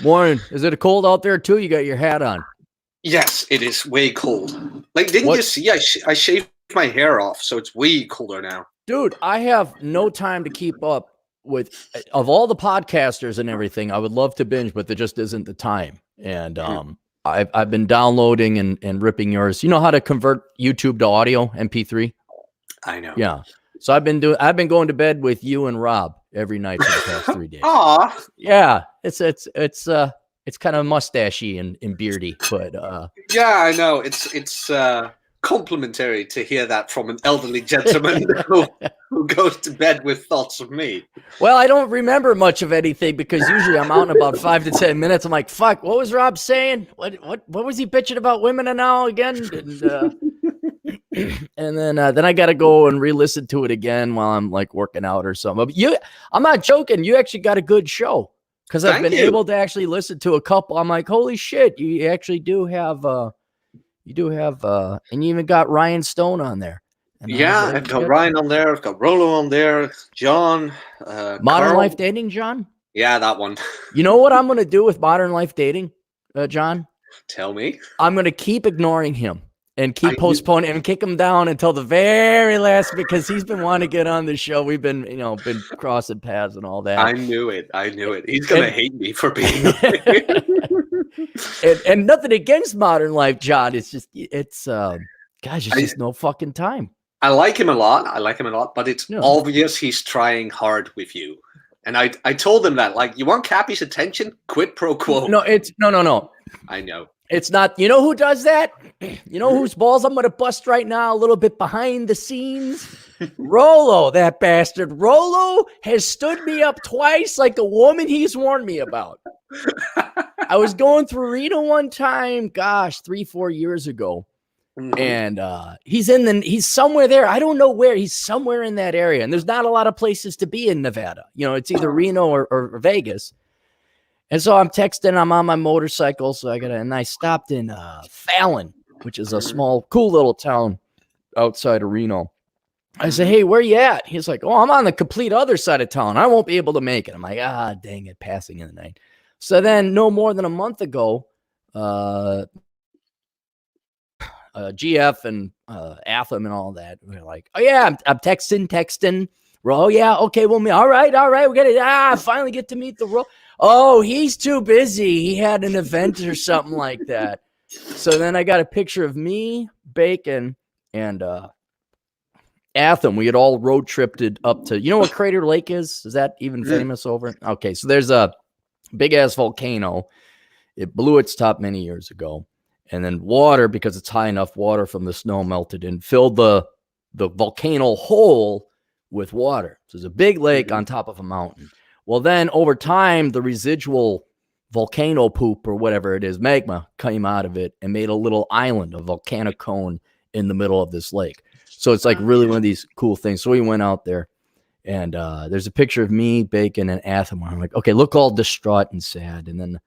Morning. Is it cold out there too? You got your hat on. Yes, it is way cold. Like, didn't you What? see? I shaved my hair off, so it's way colder now. Dude, I have no time to keep up with of all the podcasters and everything. I would love to binge, but there just isn't the time. And I've been downloading and ripping yours. You know how to convert YouTube to audio MP3? I know. Yeah. So I've been going to bed with you and Rob every night for the past 3 days. Aw. Yeah. It's kind of mustachy and beardy, but Yeah, I know. It's complimentary to hear that from an elderly gentleman who goes to bed with thoughts of me. well, I don't remember much of anything because usually I'm out in about 5 to 10 minutes. I'm like, fuck, what was Rob saying? What was he bitching about women and now again? And then I got to go and re-listen to it again while I'm like working out or something. But I'm not joking. You actually got a good show because I've been able to actually listen to a couple. I'm like, holy shit, you actually do have and you even got Ryan Stone on there. And Yeah, I've got Ryan on there. I've got Rolo on there. John. Modern Carl. Life Dating, John? Yeah, that one. You know what I'm going to do with Modern Life Dating, John? Tell me. I'm going to keep ignoring him and keep postponing and kick him down until the very last because he's been wanting to get on the show. We've been, been crossing paths and all that. I knew it. He's going to hate me for being and nothing against Modern Life, John. It's just, gosh, it's just no fucking time. I like him a lot, but it's obvious he's trying hard with you. And I told him that, like, you want Cappy's attention? Quid pro quo. No. I know. It's not. You know who does that? You know whose balls I'm going to bust right now a little bit behind the scenes? Rolo, that bastard. Rolo has stood me up twice like a woman he's warned me about. I was going through Reno one time, 3-4 years ago. Mm-hmm. And he's somewhere there. I don't know where. He's somewhere in that area. And there's not a lot of places to be in Nevada. It's either Reno or Vegas. And so I'm texting, I'm on my motorcycle. So I stopped in Fallon, which is a small, cool little town outside of Reno. I said, hey, where you at? He's like, oh, I'm on the complete other side of town. I won't be able to make it. I'm like, dang it, passing in the night. So then no more than a month ago, GF and Atham and all that. We're like, oh yeah, I'm texting. Oh yeah, okay, well, all right, we got to finally get to meet the role. Oh, he's too busy. He had an event or something like that. So then I got a picture of me, Bacon, and Atham. We had all road tripped up to, you know what Crater Lake is? Is that even famous over? Okay, so there's a big ass volcano. It blew its top many years ago. And then water, because it's high enough, water from the snow melted and filled the volcano hole with water. So there's a big lake on top of a mountain. Well, then over time, the residual volcano poop or whatever it is, magma, came out of it and made a little island, a volcanic cone in the middle of this lake. So it's like really one of these cool things. So we went out there and there's a picture of me, Bacon, and Atham. I'm like, okay, look all distraught and sad. And then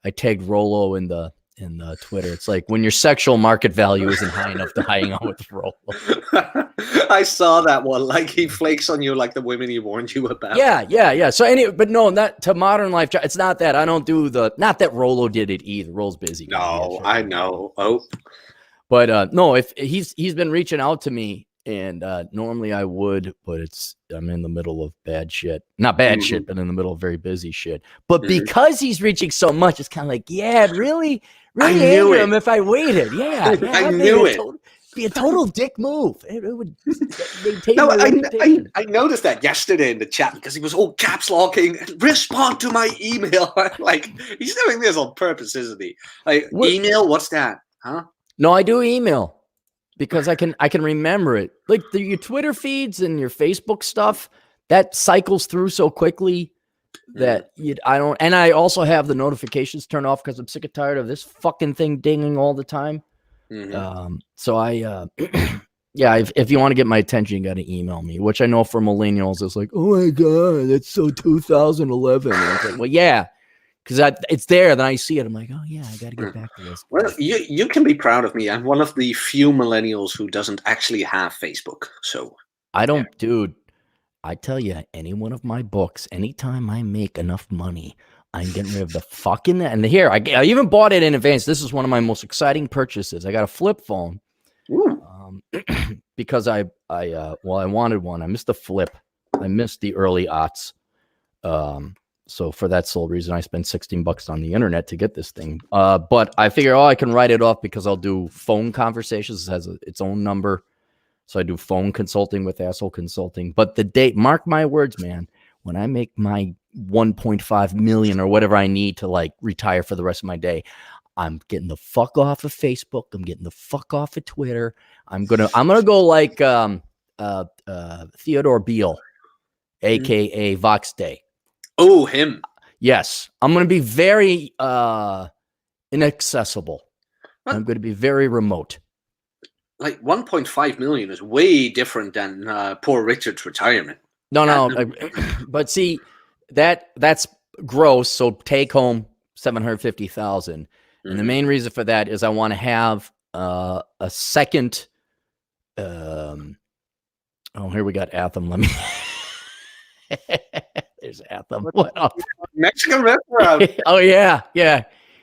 I tagged Rolo in the Twitter. It's like when your sexual market value isn't high enough to hang out with Rolo. I saw that one. Like he flakes on you like the women he warned you about. Yeah. So anyway, but no, not to Modern Life. It's not that. I don't do not that Rolo did it either. Rolo's busy. No, I know. Oh. But no, if he's been reaching out to me, and normally I would, but I'm in the middle of bad shit. Not bad shit, but in the middle of very busy shit. But because he's reaching so much, it's kind of like, yeah, really anger him if I waited. Yeah, I knew it. Be a total dick move. It would maintain no, I noticed that yesterday in the chat because he was all caps locking. Respond to my email. Like he's doing this on purpose, isn't he? Like email, what's that? Huh? No, I do email. Because I can remember it. Like your Twitter feeds and your Facebook stuff, that cycles through so quickly that I don't. And I also have the notifications turned off because I'm sick and tired of this fucking thing dinging all the time. So I, if you want to get my attention, you got to email me. Which I know for millennials, it's like, oh my god, that's so 2011. And it's like, well, yeah. Because it's there, then I see it. I'm like, oh yeah, I got to get back to this. Well, you can be proud of me. I'm one of the few millennials who doesn't actually have Facebook. So I don't, dude. I tell you, any one of my books, anytime I make enough money, I'm getting rid of the fucking, and here, I even bought it in advance. This is one of my most exciting purchases. I got a flip phone because I wanted one. I missed the flip. I missed the early aughts. So for that sole reason, I spent $16 on the internet to get this thing. But I figure, I can write it off because I'll do phone conversations. It has its own number. So I do phone consulting with Asshole Consulting. But the date, mark my words, man, when I make my 1.5 million or whatever I need to like retire for the rest of my day, I'm getting the fuck off of Facebook. I'm getting the fuck off of Twitter. I'm gonna go like Theodore Beale, aka Vox Day. Oh, him. Yes, I'm gonna be very inaccessible. I'm gonna be very remote. Like 1.5 million is way different than poor Richard's retirement. No, but see, that's gross. So take home 750,000, and the main reason for that is I want to have a second. Here we got Atham. Let me. There's Atham. What up? Mexican restaurant. Oh yeah.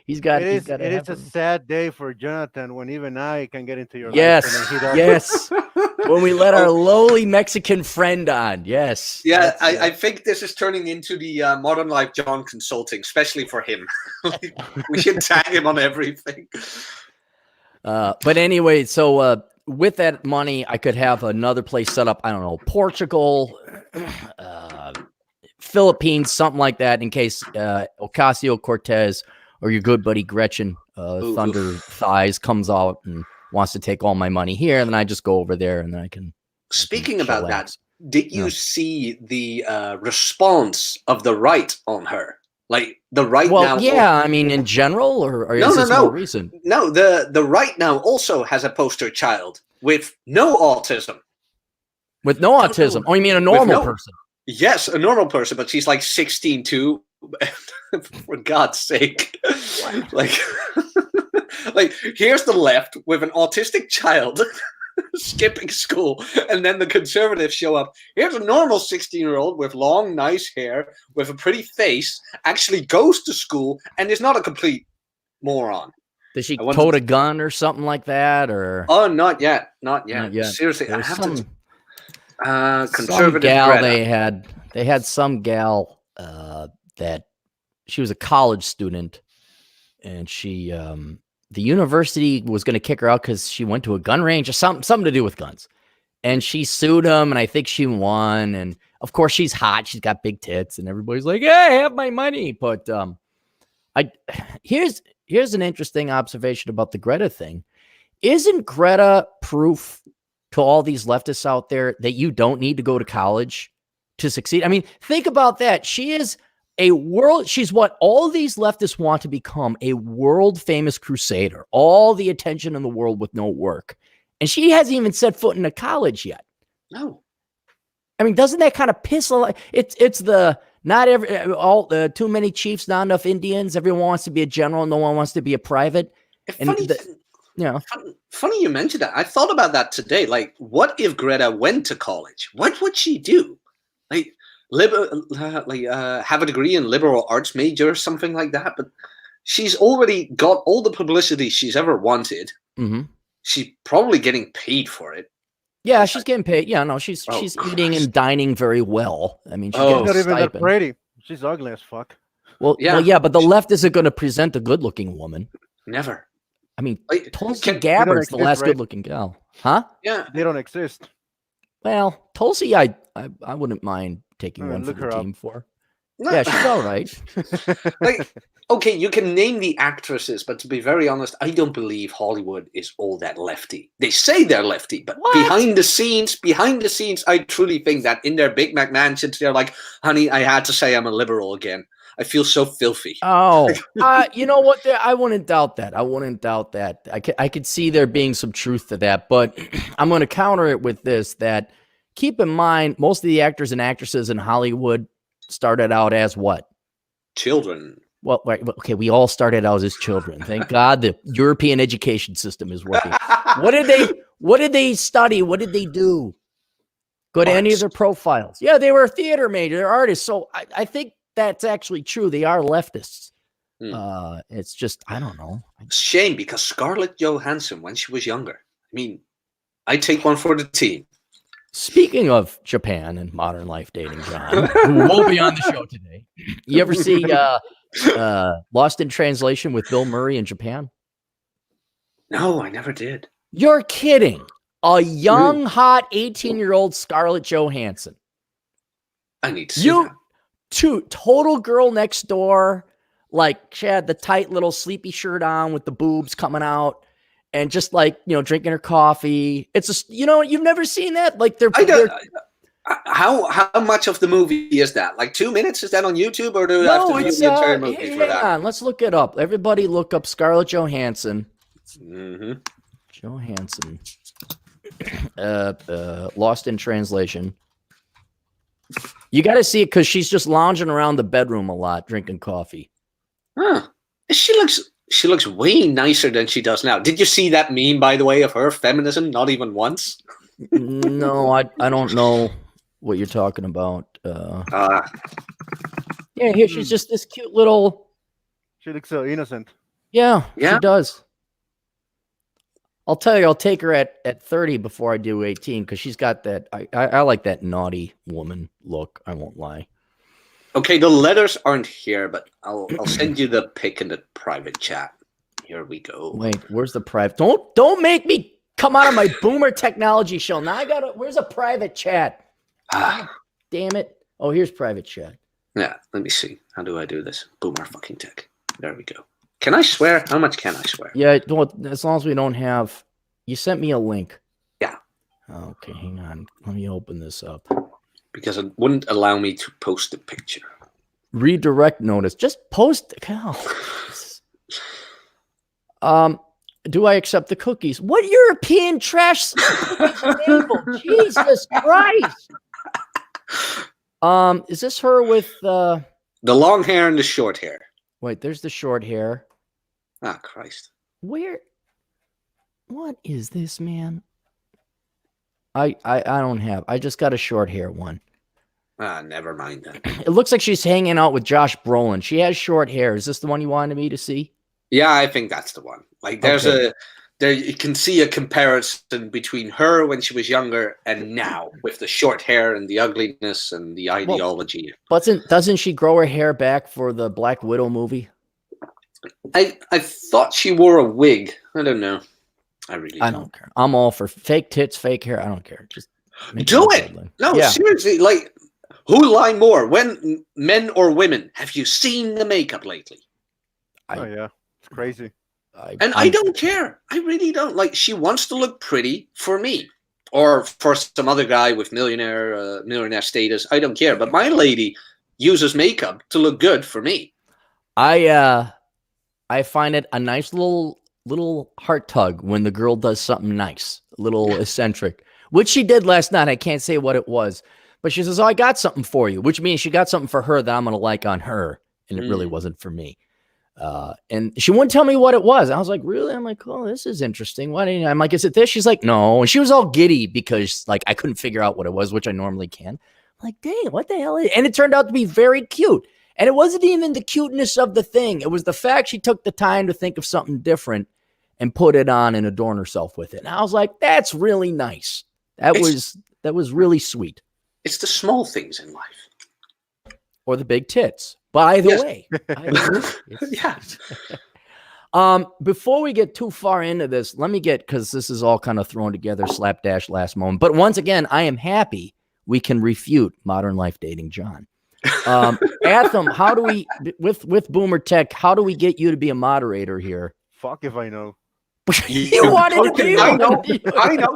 He's got. It is a sad day for Jonathan when even I can get into your life. Yes. When we let our lowly Mexican friend on. Yes. Yeah, I think this is turning into the Modern Life John Consulting, especially for him. We should tag him on everything. But anyway, so with that money, I could have another place set up. I don't know, Portugal, Philippines, something like that, in case Ocasio-Cortez or your good buddy Gretchen Thunder Thighs comes out and wants to take all my money here, and then I just go over there and then I can. Speaking about that, did you see the response of the right on her? Like the right now. Yeah, I mean in general, or is this more recent? No, the right now also has a poster child with no autism. With no autism? Oh, you mean a normal person? Yes, a normal person, but she's like 16 too. For God's sake. Like here's the left with an autistic child skipping school, and then the conservatives show up. Here's a normal 16-year-old with long, nice hair, with a pretty face, actually goes to school, and is not a complete moron. Does she tote a gun or something like that? Or not yet. Seriously, I have to. Conservative gal they had some gal that she was a college student, and she the university was going to kick her out because she went to a gun range or something to do with guns, and she sued him, and I think she won. And of course she's hot, she's got big tits, and everybody's like, hey, have my money. But here's an interesting observation about the Greta thing. Isn't Greta proof to all these leftists out there that you don't need to go to college to succeed? I mean, think about that. She's what all these leftists want to become, a world famous crusader, all the attention in the world with no work. And she hasn't even set foot in a college yet. No. I mean, doesn't that kind of piss a lot? It's the too many chiefs, not enough Indians. Everyone wants to be a general. No one wants to be a private. Funny you mentioned that. I thought about that today. Like, what if Greta went to college? What would she do? Like, have a degree in liberal arts major or something like that. But she's already got all the publicity she's ever wanted. Mm-hmm. She's probably getting paid for it. Yeah, she's getting paid. Yeah, no, she's eating and dining very well. I mean, she's getting not even that pretty. She's ugly as fuck. Well, yeah, but the left isn't going to present a good-looking woman. Never. I mean, Tulsi Gabbard's the last good-looking gal, huh? Yeah, they don't exist. Well, Tulsi, I wouldn't mind taking one for the team for. Yeah, she's all right. Like, okay, you can name the actresses, but to be very honest, I don't believe Hollywood is all that lefty. They say they're lefty, but behind the scenes, I truly think that in their Big Mac mansions, they're like, honey, I had to say I'm a liberal again. I feel so filthy. Oh, you know what? I wouldn't doubt that. I could see there being some truth to that, but I'm going to counter it with this, that keep in mind, most of the actors and actresses in Hollywood started out as what? Children. Well, right, okay, we all started out as children. Thank God the European education system is working. What did they study? What did they do? Go to any of their profiles. Yeah, they were a theater major, they're artists. So I think that's actually true. They are leftists. Hmm. It's just, I don't know. Shame, because Scarlett Johansson, when she was younger, I mean, I take one for the team. Speaking of Japan and modern life dating, John, who will be on the show today. You ever see Lost in Translation with Bill Murray in Japan? No, I never did. You're kidding. A young, hot 18-year-old Scarlett Johansson. I need to see that. Total girl next door. Like, she had the tight little sleepy shirt on with the boobs coming out. And just like, drinking her coffee. It's you've never seen that? Like how much of the movie is that? Like 2 minutes? Is that on YouTube, or do you have to view the entire movie for that? Hang on, let's look it up. Everybody look up Scarlett Johansson. Mm-hmm. Johansson. Lost in Translation. You got to see it because she's just lounging around the bedroom a lot, drinking coffee. Huh. She looks way nicer than she does now. Did you see that meme, by the way, of her feminism? Not even once. No, I don't know what you're talking about. Yeah, here she's just this cute little. She looks so innocent. Yeah, she does. I'll tell you, I'll take her at 30 before I do 18 because she's got that. I like that naughty woman look. I won't lie. Okay, the letters aren't here, but I'll send you the pic in the private chat. Here we go. Wait, where's the private? Don't make me come out of my boomer technology show. Now where's a private chat? Damn it. Oh, here's private chat. Yeah, let me see. How do I do this? Boomer fucking tech. There we go. Can I swear? How much can I swear? Yeah, as long as we don't have. You sent me a link. Yeah. Okay, hang on. Let me open this up. Because it wouldn't allow me to post the picture. Redirect notice. Just post. Do I accept the cookies? What European trash? Jesus Christ. Is this her with the long hair and the short hair? Wait, there's the short hair. Ah, Christ. What is this, man? I don't have. I just got a short hair one. Ah, never mind then. It looks like she's hanging out with Josh Brolin. She has short hair. Is this the one you wanted me to see? Yeah, I think that's the one. Like, there you can see a comparison between her when she was younger and now, with the short hair and the ugliness and the ideology. But doesn't she grow her hair back for the Black Widow movie? I thought she wore a wig. I don't know. I don't care. I'm all for fake tits, fake hair. I don't care. Just do it. No, seriously. Like, who lie more, when men or women? Have you seen the makeup lately? Oh yeah, it's crazy. I don't care. I really don't. Like, she wants to look pretty for me, or for some other guy with millionaire status. I don't care. But my lady uses makeup to look good for me. I find it a nice little heart tug when the girl does something nice, a little eccentric, which she did last night. I can't say what it was, but she says, "Oh, I got something for you," which means she got something for her that I'm going to like on her. And it really wasn't for me. And she wouldn't tell me what it was. I was like, really? I'm like, oh, this is interesting. Why didn't I'm like, is it this? She's like, no. And she was all giddy because like, I couldn't figure out what it was, which I normally can. I'm like, dang, what the hell is it? And it turned out to be very cute. And it wasn't even the cuteness of the thing. It was the fact she took the time to think of something different and put it on and adorn herself with it. And I was like, that's really nice. That was really sweet. It's the small things in life. Or the big tits. By the way. Before we get too far into this, let me because this is all kind of thrown together, slapdash last moment. But once again, I am happy we can refute modern life dating John. Atham, how do we, with Boomer Tech, how do we get you to be a moderator here? Fuck if I know. You wanted to be. I know.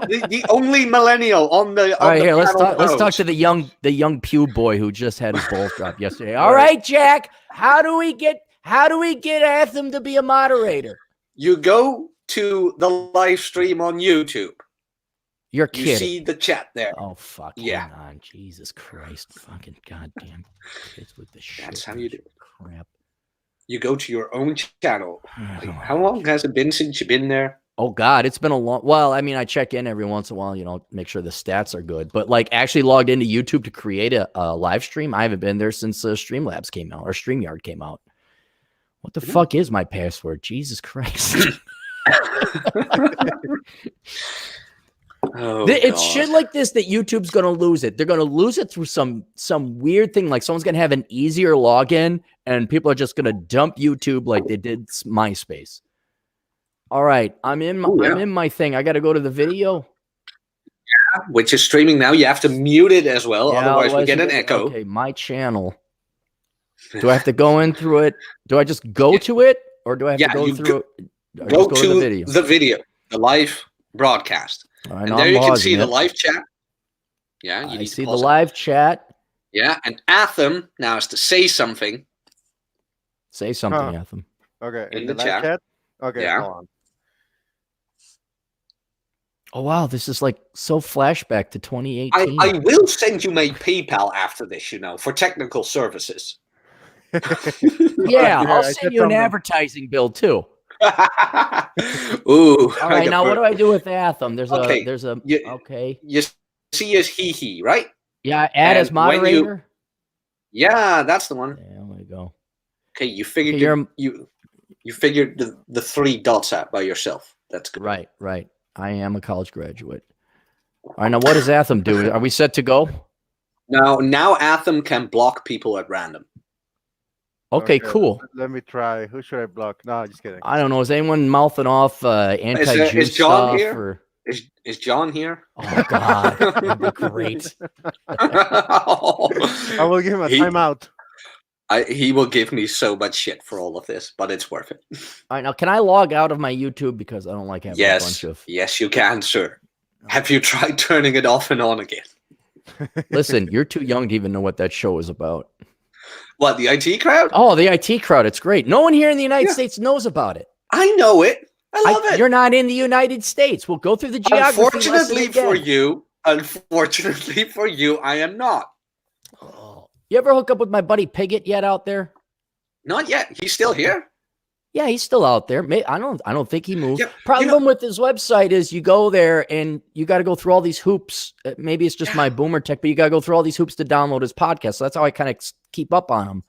The only millennial on the. All right, here. Let's talk to the young pew boy who just had his balls dropped yesterday. All right, Jack. How do we get Atham to be a moderator? You go to the live stream on YouTube. You're kidding. You see the chat there. Oh fuck. Yeah. Hang on. Jesus Christ. Fucking goddamn kids with the shit. That's how you do it. Crap. You go to your own channel. Like, how long has it been since you've been there? Oh God, it's been a long. Well, I mean, I check in every once in a while, make sure the stats are good. But like actually logged into YouTube to create a live stream, I haven't been there since Streamlabs came out or StreamYard came out. What the fuck is my password? Jesus Christ! It's shit like this that YouTube's gonna lose it. They're gonna lose it through some weird thing. Like someone's gonna have an easier login, and people are just gonna dump YouTube like they did MySpace. All right, I'm in my thing. I got to go to the video. Yeah, which is streaming now. You have to mute it as well, otherwise we get an echo. Okay, my channel. Do I have to go in through it? Do I just go to it, or do I have to go through it? Go to the video, the live broadcast. Right, and there you can see the live chat. Yeah, you see the live chat. Yeah, and Atham now is to say something. Say something, Atham. Okay, in the live chat. Okay, yeah. Hold on. Oh wow, this is like so flashback to 2018. I will send you my PayPal after this, for technical services. Yeah, I'll send you an advertising bill too. Ooh. All right, now what do I do with Atham? There's okay. You see his he, right? Yeah, add as moderator. Yeah, that's the one. Yeah, there we go. Okay, you figured you figured the 3 dots out by yourself. That's good. Right. I am a college graduate. All right, now what does Atham do? Are we set to go? Now Atham can block people at random. Okay, cool. Let me try. Who should I block? No, just kidding. I don't know. Is anyone mouthing off anti-Jew is John stuff? Here? Is John here? Oh, God. That'd be great. I will give him a timeout. He will give me so much shit for all of this, but it's worth it. All right, now can I log out of my YouTube because I don't like having a bunch of... Yes, you can, sir. Have you tried turning it off and on again? Listen, you're too young to even know what that show is about. What, the IT crowd? Oh, the IT crowd. It's great. No one here in the United States knows about it. I know it. I love it. You're not in the United States. We'll go through the geography. Unfortunately for you, I am not. Oh. You ever hook up with my buddy Piggott yet out there? Not yet. He's still here? Yeah, he's still out there. I don't think he moved. Yeah, problem with his website is you go there and you got to go through all these hoops. Maybe it's just my boomer tech, but you got to go through all these hoops to download his podcast. So that's how I kind of keep up on him.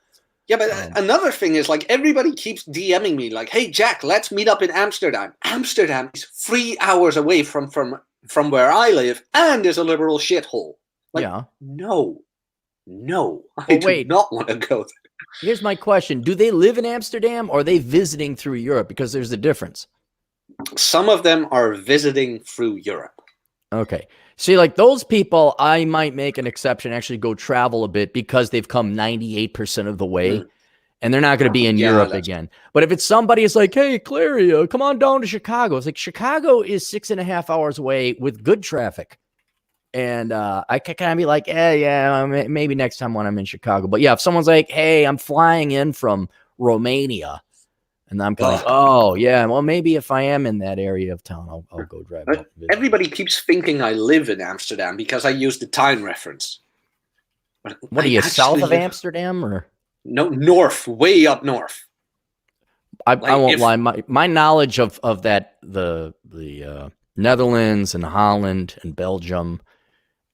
Yeah, but another thing is like everybody keeps DMing me like, "Hey Jack, let's meet up in Amsterdam." Amsterdam is 3 hours away from where I live and is a liberal shithole. Like, no, I do not want to go there. Here's my question. Do they live in Amsterdam or are they visiting through Europe? Because there's a difference. Some of them are visiting through Europe. Okay. See, like those people, I might make an exception, actually go travel a bit because they've come 98% of the way and they're not going to be in Europe again. But if it's somebody who's like, hey, Clary, come on down to Chicago. It's like Chicago is 6.5 hours away with good traffic. And I can kind of be like, maybe next time when I'm in Chicago. But yeah, if someone's like, hey, I'm flying in from Romania. And I'm kind of like, oh, yeah, well, maybe if I am in that area of town, I'll go drive up. Everybody keeps thinking I live in Amsterdam because I use the time reference. What are you, south of Amsterdam? Or no, north, way up north. I won't lie. My knowledge of that, the Netherlands and Holland and Belgium,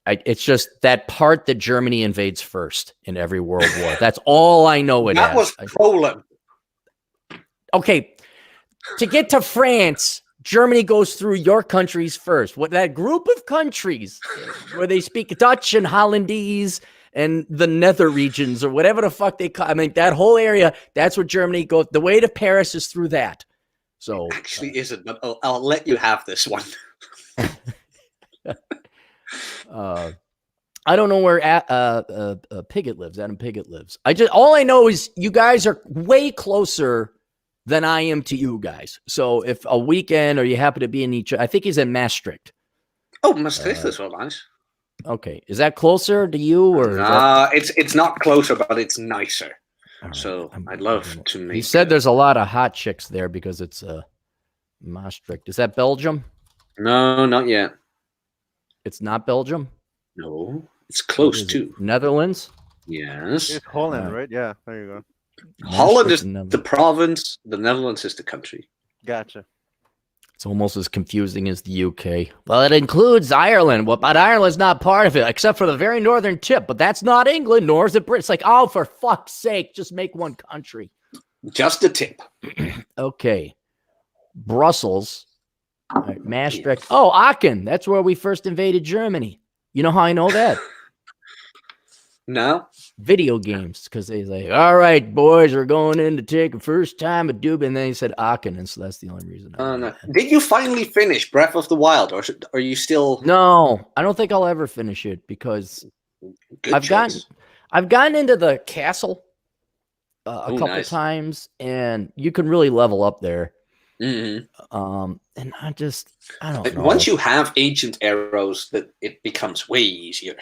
it's just that part that Germany invades first in every world war. That's all I know it That was Poland. Okay, to get to France, Germany goes through your countries first. What that group of countries where they speak Dutch and Hollandese and the nether regions or whatever the fuck they call. I mean, that whole area, that's where Germany goes. The way to Paris is through that. So it actually isn't, but I'll let you have this one. I don't know where Piggott lives. Adam Piggott lives. All I know is you guys are way closer than I am to you guys. So if a weekend or you happen to be in I think he's in Maastricht. Oh, Maastricht is well nice. Okay, is that closer to you or? It's not closer, but it's nicer. Right. So I'd love to make. He said there's a lot of hot chicks there because it's Maastricht. Is that Belgium? No, not yet. It's not Belgium? No, it's close to. Netherlands? Yes. It's Holland, right? Yeah, there you go. Holland is the province. The Netherlands is the country. Gotcha. It's almost as confusing as the UK. Well, it includes Ireland. Well, but Ireland's not part of it, except for the very northern tip. But that's not England, nor is it Britain. It's like, oh, for fuck's sake, just make one country. Just a tip. Okay. Brussels. All right, Maastricht. Oh, Aachen. That's where we first invaded Germany. You know how I know that? No? Video games, because they like, all right, boys, we're going in to take a first time at Dub, and then he said Aachen, and so that's the only reason. No. Did you finally finish Breath of the Wild, or are you still? No, I don't think I'll ever finish it because I've gotten into the castle a couple times, and you can really level up there. Mm-hmm. And I don't know. Once you have ancient arrows, that it becomes way easier.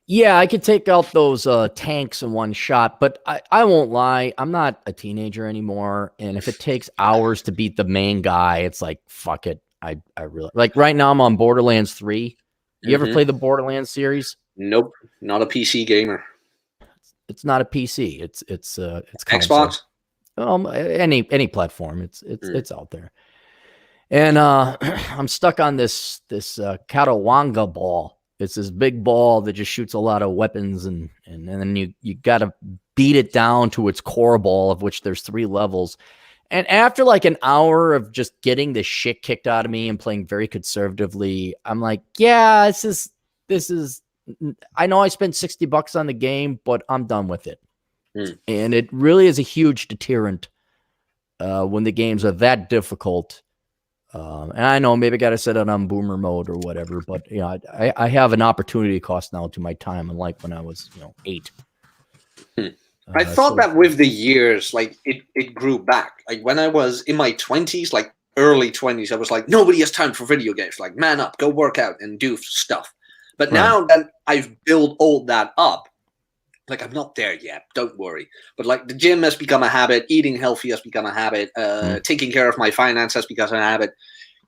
Yeah, I could take out those tanks in one shot, but I won't lie. I'm not a teenager anymore. And if it takes hours to beat the main guy, it's like, fuck it. I really like right now I'm on Borderlands 3. You ever play the Borderlands series? Nope. Not a PC gamer. It's not a PC. It's Xbox. Any platform. It's out there. And I'm stuck on this Katawanga ball. It's this big ball that just shoots a lot of weapons, and then you got to beat it down to its core ball, of which there's 3 levels. And after like an hour of just getting the shit kicked out of me and playing very conservatively, I'm like, yeah, this is. I know I spent $60 on the game, but I'm done with it. And it really is a huge deterrent when the games are that difficult. And I know maybe I got to set it on boomer mode or whatever, but you know, I have an opportunity cost now to my time, unlike when I was 8. I thought that with the years, like it grew back. Like when I was in my 20s, like early 20s, I was like, nobody has time for video games. Like, man up, go work out and do stuff. But now that I've built all that up, like I'm not there yet, don't worry. But like the gym has become a habit, eating healthy has become a habit, taking care of my finance has become a habit.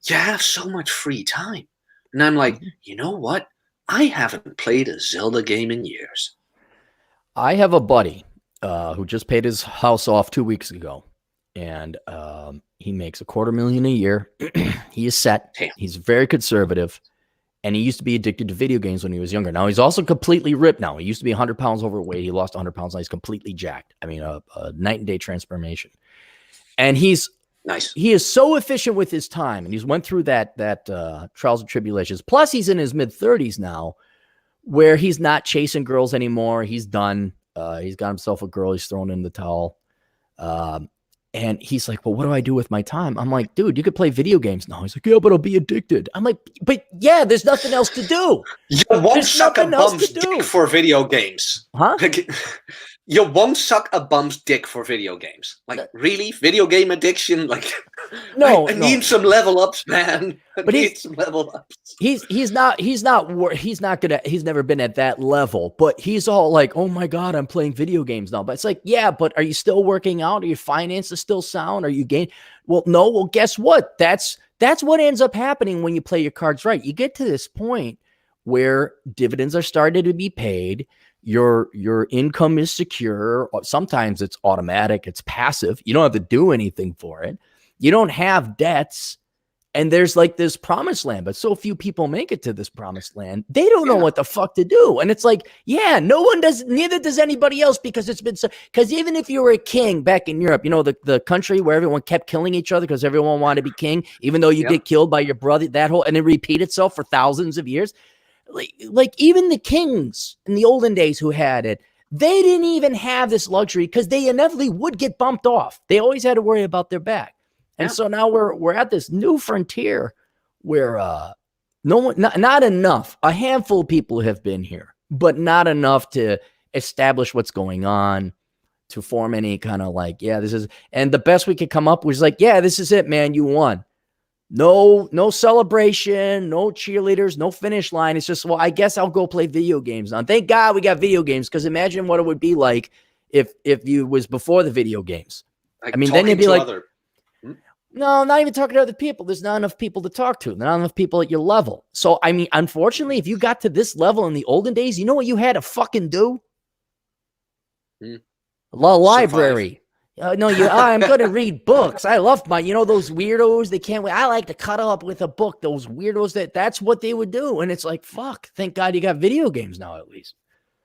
You have so much free time. And I'm like, you know what? I haven't played a Zelda game in years. I have a buddy who just paid his house off 2 weeks ago. And he makes $250,000 a year. He is set. Damn. He's very conservative. And he used to be addicted to video games when he was younger. Now he's also completely ripped now. He used to be 100 pounds overweight. He lost 100 pounds. Now he's completely jacked. I mean, a night and day transformation. And he's nice. He is so efficient with his time. And he's went through that trials and tribulations. Plus he's in his mid-30s now where he's not chasing girls anymore. He's done. He's got himself a girl. He's thrown in the towel. And he's like, well, what do I do with my time? I'm like, dude, you could play video games now. He's like, yeah, but I'll be addicted. I'm like, but yeah, there's nothing else to do. You won't suck a bum's dick for video games. Huh? You won't suck a bum's dick for video games. Like, really? Video game addiction? Like, no, I need some level ups, man. But he's some level ups. He's never been at that level, but he's all like, oh my God, I'm playing video games now. But it's like, yeah, but are you still working out? Are your finances still sound? Are you gain? Well, no. Well, guess what? That's what ends up happening when you play your cards right. You get to this point where dividends are starting to be paid. Your income is secure. Sometimes it's automatic. It's passive. You don't have to do anything for it. You don't have debts. And there's like this promised land, but so few people make it to this promised land. They don't know what the fuck to do. And it's like, yeah, no one does. Neither does anybody else because it's been so, because even if you were a king back in Europe, you know, the country where everyone kept killing each other because everyone wanted to be king, even though you get killed by your brother, and it repeat itself for thousands of years. Like even the kings in the olden days who had it, they didn't even have this luxury because they inevitably would get bumped off. They always had to worry about their back. And so now we're at this new frontier where not enough. A handful of people have been here, but not enough to establish what's going on, to form any kind of like, yeah, this is. And the best we could come up was like, yeah, this is it, man. You won. No celebration, no cheerleaders, no finish line. It's just, well, I guess I'll go play video games now. Thank God we got video games, because imagine what it would be like if you was before the video games. Like, I mean, then you'd be like, No, not even talking to other people. There's not enough people to talk to. Not enough people at your level. So, I mean, unfortunately, if you got to this level in the olden days, you know what you had to fucking do? Hmm. Library. No, I'm going to read books. I love those weirdos. They can't wait. I like to cuddle up with a book. Those weirdos that's what they would do. And it's like, fuck, thank God you got video games now, at least.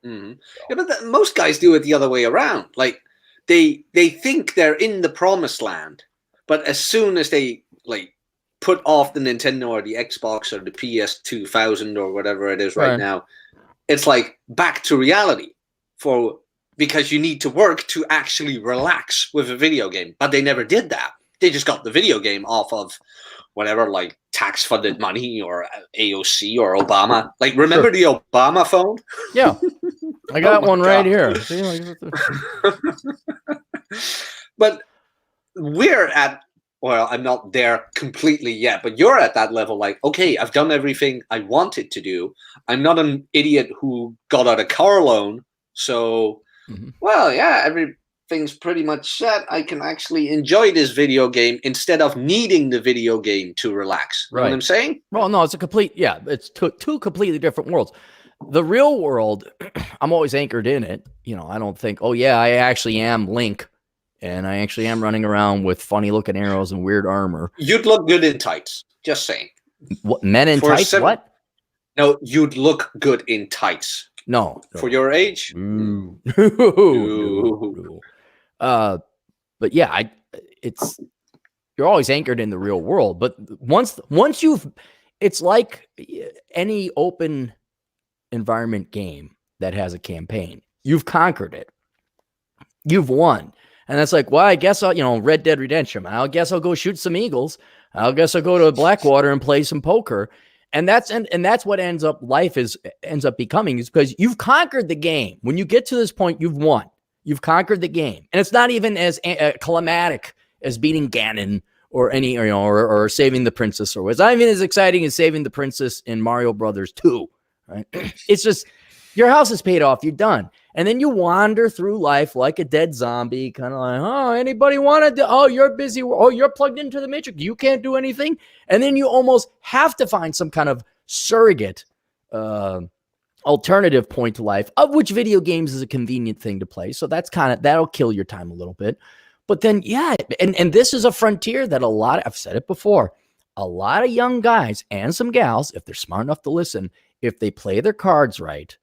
Mm-hmm. Yeah, but most guys do it the other way around. Like they think they're in the promised land, but as soon as they like put off the Nintendo or the Xbox or the PS 2000 or whatever it is right now, it's like back to reality because you need to work to actually relax with a video game. But they never did that. They just got the video game off of whatever, like tax-funded money or AOC or Obama. Like, remember the Obama phone? Yeah. I got one right here. But we're at, well, I'm not there completely yet, but you're at that level. Like, okay, I've done everything I wanted to do. I'm not an idiot who got out a car loan. So, well, yeah, everything's pretty much set. I can actually enjoy this video game instead of needing the video game to relax. Right. You know what I'm saying? Well, no, it's it's two completely different worlds. The real world, I'm always anchored in it. I don't think, oh yeah, I actually am Link and I actually am running around with funny looking arrows and weird armor. You'd look good in tights. Just saying. What, men in tights? What? No, you'd look good in tights. No. For your age? No. But yeah, you're always anchored in the real world. But once it's like any open environment game that has a campaign. You've conquered it. You've won. And that's like, well, I guess I'll, Red Dead Redemption. I guess I'll go shoot some eagles. I guess I'll go to Blackwater and play some poker. And that's what ends up becoming is because you've conquered the game. When you get to this point, you've won. You've conquered the game. And it's not even as climatic as beating Ganon or or saving the princess, or it's not even as exciting as saving the princess in Mario Brothers 2. Right? It's just your house is paid off. You're done. And then you wander through life like a dead zombie, kind of like, oh, anybody want to? Oh, you're busy. Oh, you're plugged into the matrix. You can't do anything. And then you almost have to find some kind of surrogate alternative point to life, of which video games is a convenient thing to play. So that'll kill your time a little bit. But then, yeah, and this is a frontier that I've said it before, a lot of young guys and some gals, if they're smart enough to listen, if they play their cards right,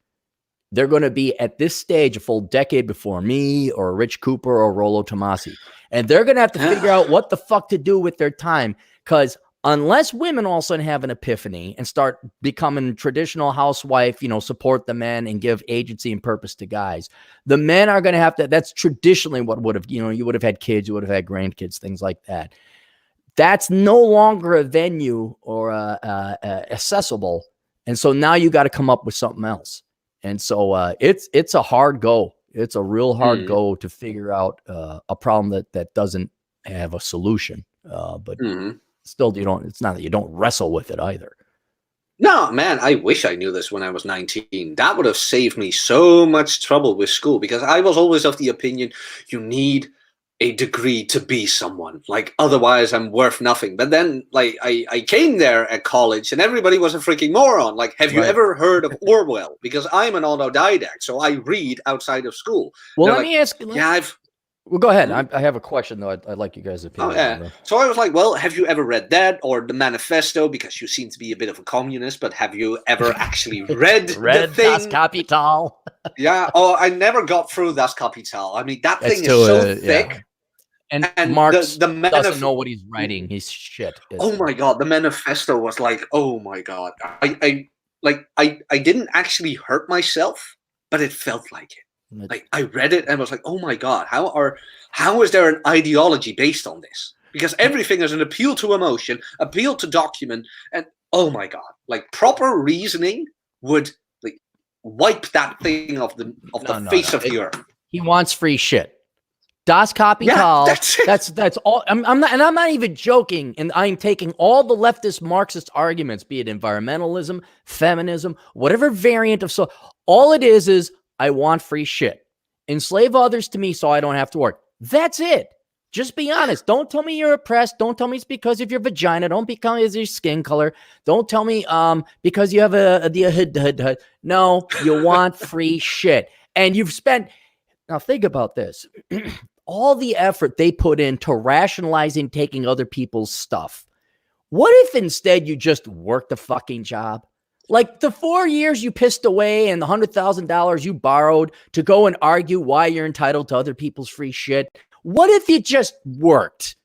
they're going to be at this stage a full decade before me or Rich Cooper or Rollo Tomasi. And they're going to have to figure out what the fuck to do with their time. Because unless women all of a sudden have an epiphany and start becoming traditional housewife, support the men and give agency and purpose to guys, the men are going to have to, that's traditionally what would have, you would have had kids, you would have had grandkids, things like that. That's no longer a venue or accessible. And so now you got to come up with something else. And so it's a hard go. It's a real hard go to figure out a problem that doesn't have a solution. But still, it's not that you don't wrestle with it either. No, man, I wish I knew this when I was 19. That would have saved me so much trouble with school, because I was always of the opinion you need a degree to be someone. Like, otherwise I'm worth nothing. But then, like, I came there at college and everybody was a freaking moron. Like, have you ever heard of Orwell? Because I'm an autodidact, so I read outside of school. Well, let me ask. Yeah, Well, go ahead. I have a question, though. I'd like you guys' opinion. Oh, yeah. So I was like, well, have you eever read that or the manifesto? Because you seem to be a bit of a communist, but have you ever actually read the thing? Das Kapital? Yeah. Oh, I never got through Das Kapital. I mean, that thing is so thick. Yeah. And Marx doesn't know what he's writing. He's shit. Oh my God. The manifesto was like, oh my God. I didn't actually hurt myself, but it felt like it. Like, I read it and was like, oh my God, how is there an ideology based on this? Because everything is an appeal to emotion, appeal to document, and oh my God, like, proper reasoning would like wipe that thing off the face of the earth. He wants free shit. Das Kapital. Yeah, that's all. I'm not even joking. And I'm taking all the leftist Marxist arguments, be it environmentalism, feminism, whatever variant of all it is I want free shit. Enslave others to me so I don't have to work. That's it. Just be honest. Don't tell me you're oppressed. Don't tell me it's because of your vagina. Don't tell me it's your skin color. Don't tell me because you have no, you want free shit. And you've spent, now think about this. all the effort they put into rationalizing taking other people's stuff. What if instead you just worked a fucking job? Like the 4 years you pissed away and the $100,000 you borrowed to go and argue why you're entitled to other people's free shit. What if it just worked?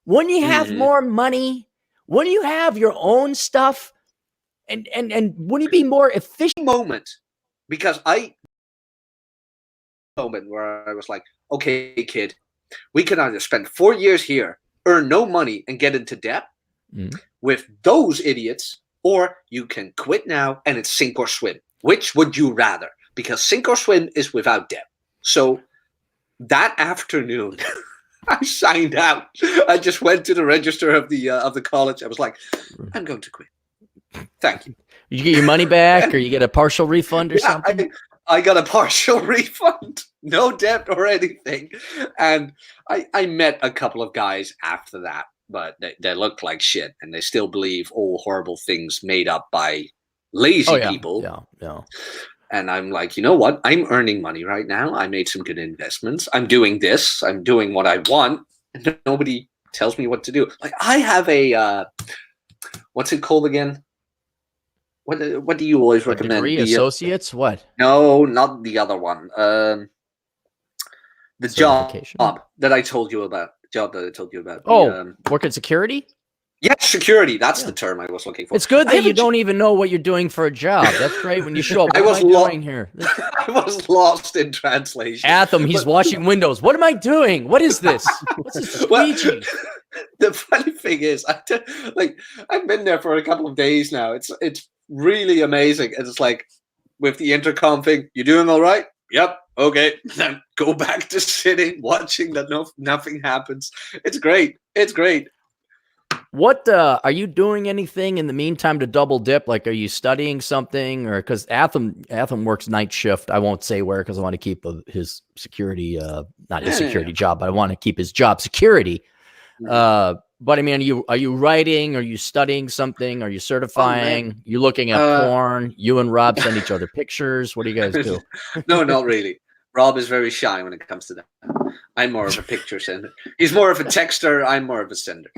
Wouldn't you have more money? Wouldn't you have your own stuff? And wouldn't you be more efficient? Moment, because moment where I was like, okay, kid, we can either spend 4 years here, earn no money, and get into debt with those idiots, or you can quit now and it's sink or swim. Which would you rather? Because sink or swim is without debt. So that afternoon, I signed out. I just went to the register of the college. I was like, I'm going to quit. Thank you. You get your money back, or you get a partial refund or something? I got a partial refund, no debt or anything. And I met a couple of guys after that, but they looked like shit, and they still believe all horrible things made up by lazy people. Yeah. And I'm like, you know what? I'm earning money right now. I made some good investments. I'm doing this. I'm doing what I want. And nobody tells me what to do. Like, I have a, what's it called again? What do you always recommend? Degree, associates? What? No, not the other one. The job that I told you about. Oh, work in security? Yeah, security. That's the term I was looking for. It's good that you don't even know what you're doing for a job. That's great when you show up. What am I doing here? I was lost in translation. Atham, he's washing windows. What am I doing? What is this? What's this squeegee? The funny thing is, I've been there for a couple of days now. It's really amazing. And it's like, with the intercom thing, you doing all right? Yep. Okay. Then go back to sitting, watching that nothing happens. It's great. It's great. What are you doing anything in the meantime to double dip? Like, are you studying something, or because Atham works night shift? I won't say where because I want to keep his security, not his security job, but I want to keep his job security. But I mean, are you writing? Are you studying something? Are you certifying? You looking at porn? You and Rob send each other pictures. What do you guys do? No, not really. Rob is very shy when it comes to that. I'm more of a picture sender. He's more of a texter. I'm more of a sender.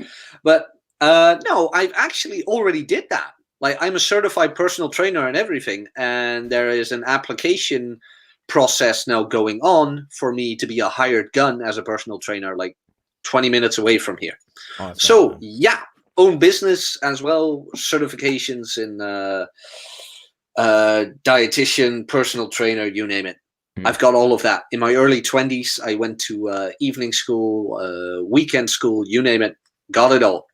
But no, I've actually already did that. Like, I'm a certified personal trainer and everything. And there is an application process now going on for me to be a hired gun as a personal trainer, like 20 minutes away from here. Oh, so yeah, own business as well, certifications in dietitian, personal trainer, you name it. I've got all of that. In my early 20s, I went to evening school, weekend school, you name it, got it all.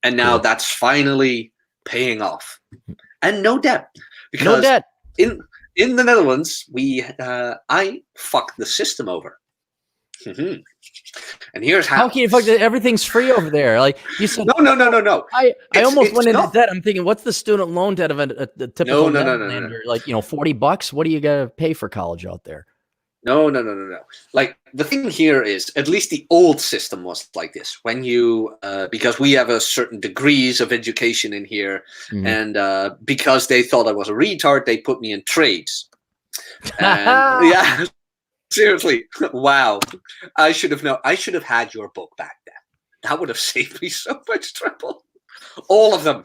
And now that's finally paying off. And no debt. Because no debt. In the Netherlands, I fucked the system over. And here's how. How can you fuck that? Everything's free over there. Like you said. No. I almost went into debt. I'm thinking, what's the student loan debt of a typical Netherlander? Like, $40. What do you gotta pay for college out there? No. Like, the thing here is, at least the old system was like this. When you, because we have a certain degrees of education in here, and because they thought I was a retard, they put me in trades. And, yeah. Seriously, wow. I should have known. I should have had your book back then. That would have saved me so much trouble. All of them.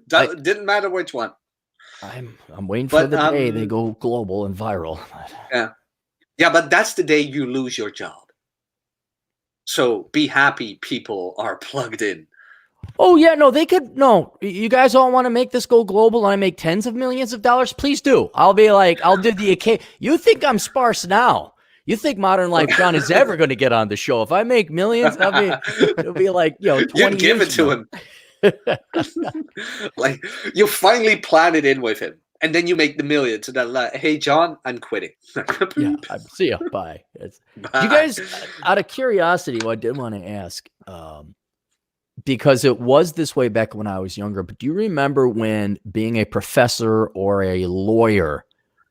Didn't matter which one. I'm waiting for the day they go global and viral. Yeah, but that's the day you lose your job. So be happy people are plugged in. Oh, yeah, no, they could. No, you guys all want to make this go global and I make tens of millions of dollars? Please do. I'll be like, I'll do the occasion. You think I'm sparse now. You think Modern Life John is ever going to get on the show? If I make millions, it'll be like, 20 you give it to him. Like, you finally plan it in with him. And then you make the millions. And then, hey, John, I'm quitting. Yeah, see ya. Bye. You guys, out of curiosity, I did want to ask, because it was this way back when I was younger, but do you remember when being a professor or a lawyer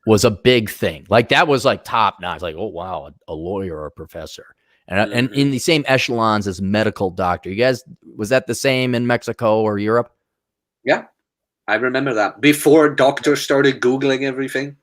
was a big thing? Like, that was like top notch. Like, oh, wow, a lawyer or a professor. And in the same echelons as medical doctor. You guys, was that the same in Mexico or Europe? Yeah, I remember that. Before doctors started Googling everything.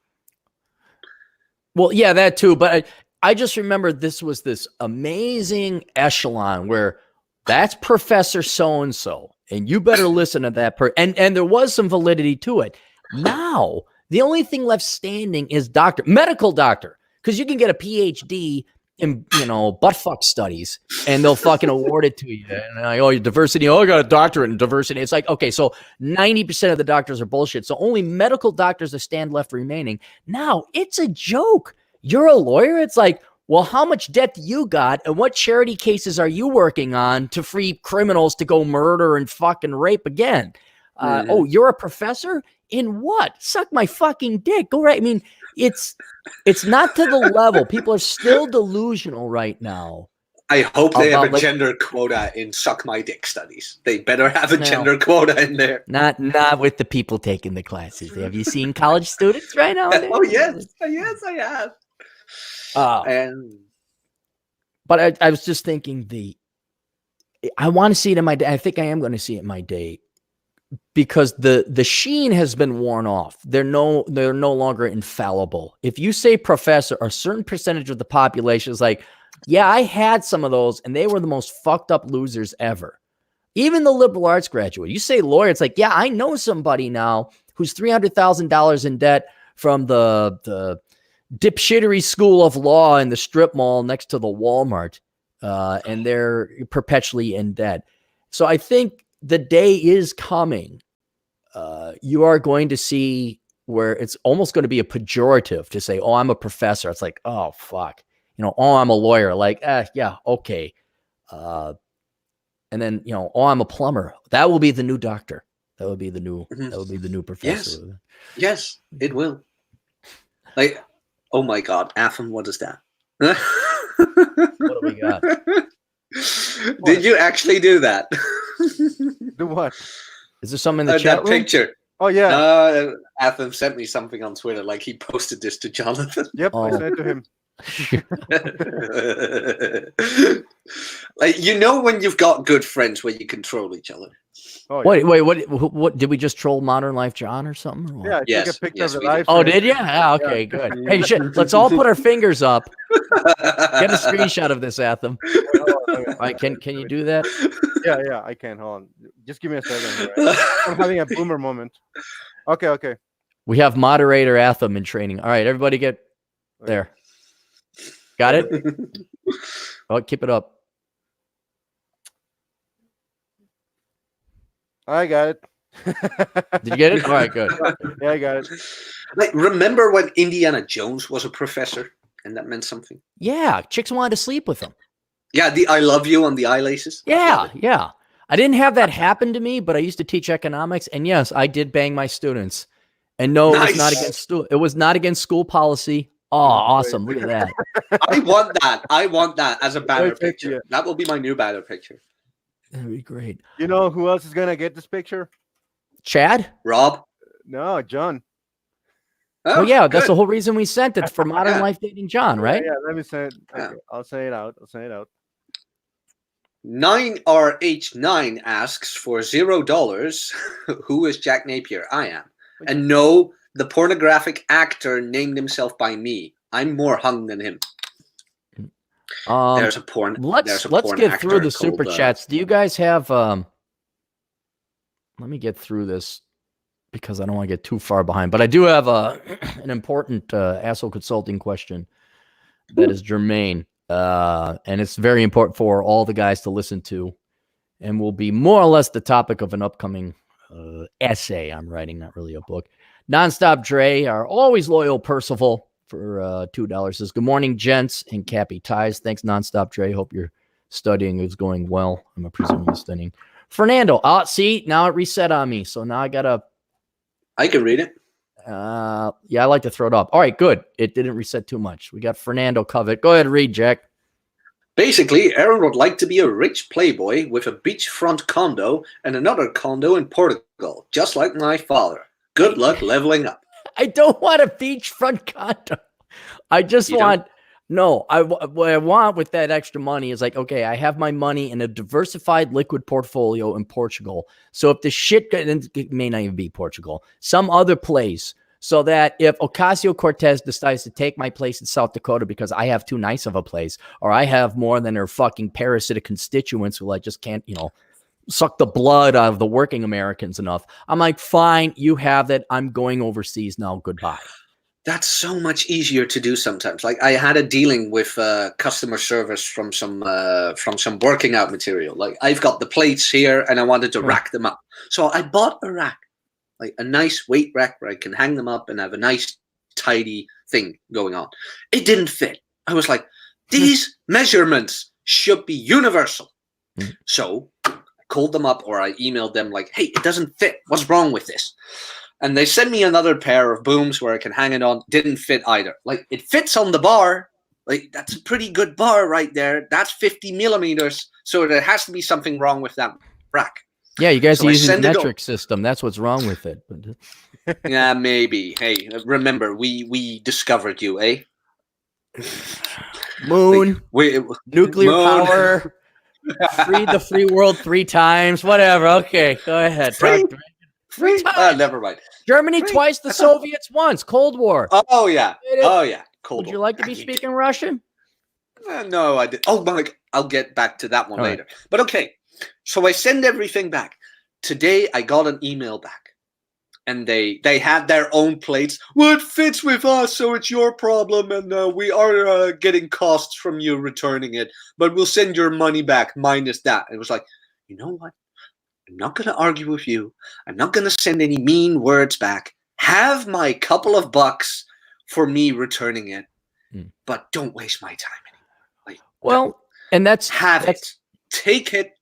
Well, yeah, that too. But I just remember this was this amazing echelon where that's Professor so-and-so, and you better listen to that and there was some validity to it. Now, the only thing left standing is medical doctor, because you can get a PhD in, buttfuck studies, and they'll fucking award it to you. And like, oh, diversity. Oh, I got a doctorate in diversity. It's like, okay, so 90% of the doctors are bullshit. So only medical doctors are stand left remaining. Now, it's a joke. You're a lawyer. It's like, well, how much debt do you got, and what charity cases are you working on to free criminals to go murder and fucking rape again? Oh, you're a professor in what? Suck my fucking dick. Go right. I mean, it's not to the level. People are still delusional right now. I hope they have a gender quota in suck my dick studies. They better have a gender quota in there. Not with the people taking the classes. Have you seen college students right now? Oh yes, I have. But I was just thinking I want to see it in my day. I think I am going to see it in my day, because the sheen has been worn off. They're no longer infallible. If you say professor, a certain percentage of the population is like, yeah, I had some of those, and they were the most fucked up losers ever. Even the liberal arts graduate. You say lawyer, it's like, yeah, I know somebody now who's $300,000 in debt from the dipshittery school of law in the strip mall next to the Walmart, and they're perpetually in debt. So I think the day is coming. You are going to see where it's almost going to be a pejorative to say, oh, I'm a professor. It's like, oh, fuck. Oh, I'm a lawyer. Like, yeah, okay. And then, oh, I'm a plumber. That will be the new doctor. That will be the new, that will be the new professor. Yes, it will. Like, oh my God, Atham, what is that? What do we got? Did you actually do that? Do what? Is there something in the chat room? That picture. Oh yeah. Atham sent me something on Twitter. Like he posted this to Jonathan. Yep, I sent it to him. Like when you've got good friends where you control each other. Oh, Wait, what did we just troll Modern Life John or something? Or yeah, yes, take a picture yes, of the we did. live. Oh, did you? Yeah, okay, good. Hey, let's all put our fingers up. Get a screenshot of this, Atham. All right, can you do that? Yeah, I can. Hold on. Just give me a second. Right? I'm having a boomer moment. Okay. We have moderator Atham in training. All right, everybody get there. Got it? Oh, keep it up. I got it. Did you get it? All right, good. Yeah, I got it. Like, remember when Indiana Jones was a professor and that meant something? Yeah, chicks wanted to sleep with him. Yeah, the I love you on the eye laces. Yeah. I didn't have that happen to me, but I used to teach economics, and yes, I did bang my students. And no, Nice. it was not against school policy. Oh, awesome. Look at that. I want that as a banner Great picture. picture. That will be my new banner picture. That'd be great. You know who else is gonna get this picture? Chad? Rob? No, John. Oh, yeah, that's the good. whole reason we sent it for Modern Yeah. Life Dating John, right? Yeah, let me say it. Yeah. Okay, I'll say it out. 9RH9 asks for $0. Who is Jack Napier? I am. And no, the pornographic actor named himself by me. I'm more hung than him. There's a porn. Let's porn get actor through the called, super chats. Do you guys have let me get through this because I don't want to get too far behind, but I do have an important asshole consulting question that is germane. And it's very important for all the guys to listen to, and will be more or less the topic of an upcoming essay I'm writing, not really a book. Nonstop Dre, our always loyal Percival, for $2 says, good morning, gents and Cappy ties. Thanks, Nonstop Dre. Hope your studying is going well. I'm presuming studying. Fernando, see, now it reset on me. So now I gotta. I can read it. Yeah, I like to throw it up. All right, good. It didn't reset too much. We got Fernando covered. Go ahead, read, Jack. Basically, Aaron would like to be a rich playboy with a beachfront condo and another condo in Portugal, just like my father. Good luck leveling up. I don't want a beachfront condo. I just want what I want with that extra money is like, okay, I have my money in a diversified liquid portfolio in Portugal. So if the shit, it may not even be Portugal, some other place so that if Ocasio-Cortez decides to take my place in South Dakota because I have too nice of a place, or I have more than her fucking parasitic constituents who like just can't, suck the blood out of the working Americans enough, I'm like, fine, you have that. I'm going overseas now. Goodbye. That's so much easier to do sometimes. Like I had a dealing with customer service from some working out material. Like I've got the plates here and I wanted to rack them up. So I bought a rack, like a nice weight rack where I can hang them up and have a nice tidy thing going on. It didn't fit. I was like, these measurements should be universal. So I called them up or I emailed them like, hey, it doesn't fit. What's wrong with this? And they sent me another pair of booms where I can hang it on. Didn't fit either. Like it fits on the bar. Like that's a pretty good bar right there. That's 50 millimeters. So there has to be something wrong with that rack. Yeah, you guys are using the metric system. That's what's wrong with it. Yeah, maybe. Hey, remember, we discovered you, eh? Moon, like, nuclear power, freed the free world 3 times. Whatever. Okay, go ahead. Free times. Never mind. Germany twice, the Soviets once. Cold War. Oh yeah. Oh yeah. Cold War. Would you like to be speaking Russian? No, I did. Oh my! I'll get back to that one later. Right. But okay. So I send everything back. Today I got an email back, and they had their own plates. Well, it fits with us, so it's your problem, and we are getting costs from you returning it, but we'll send your money back minus that. And it was like, you know what? I'm not going to argue with you. I'm not going to send any mean words back. Have my couple of bucks for me returning it, but don't waste my time anymore. Like, have it. Take it.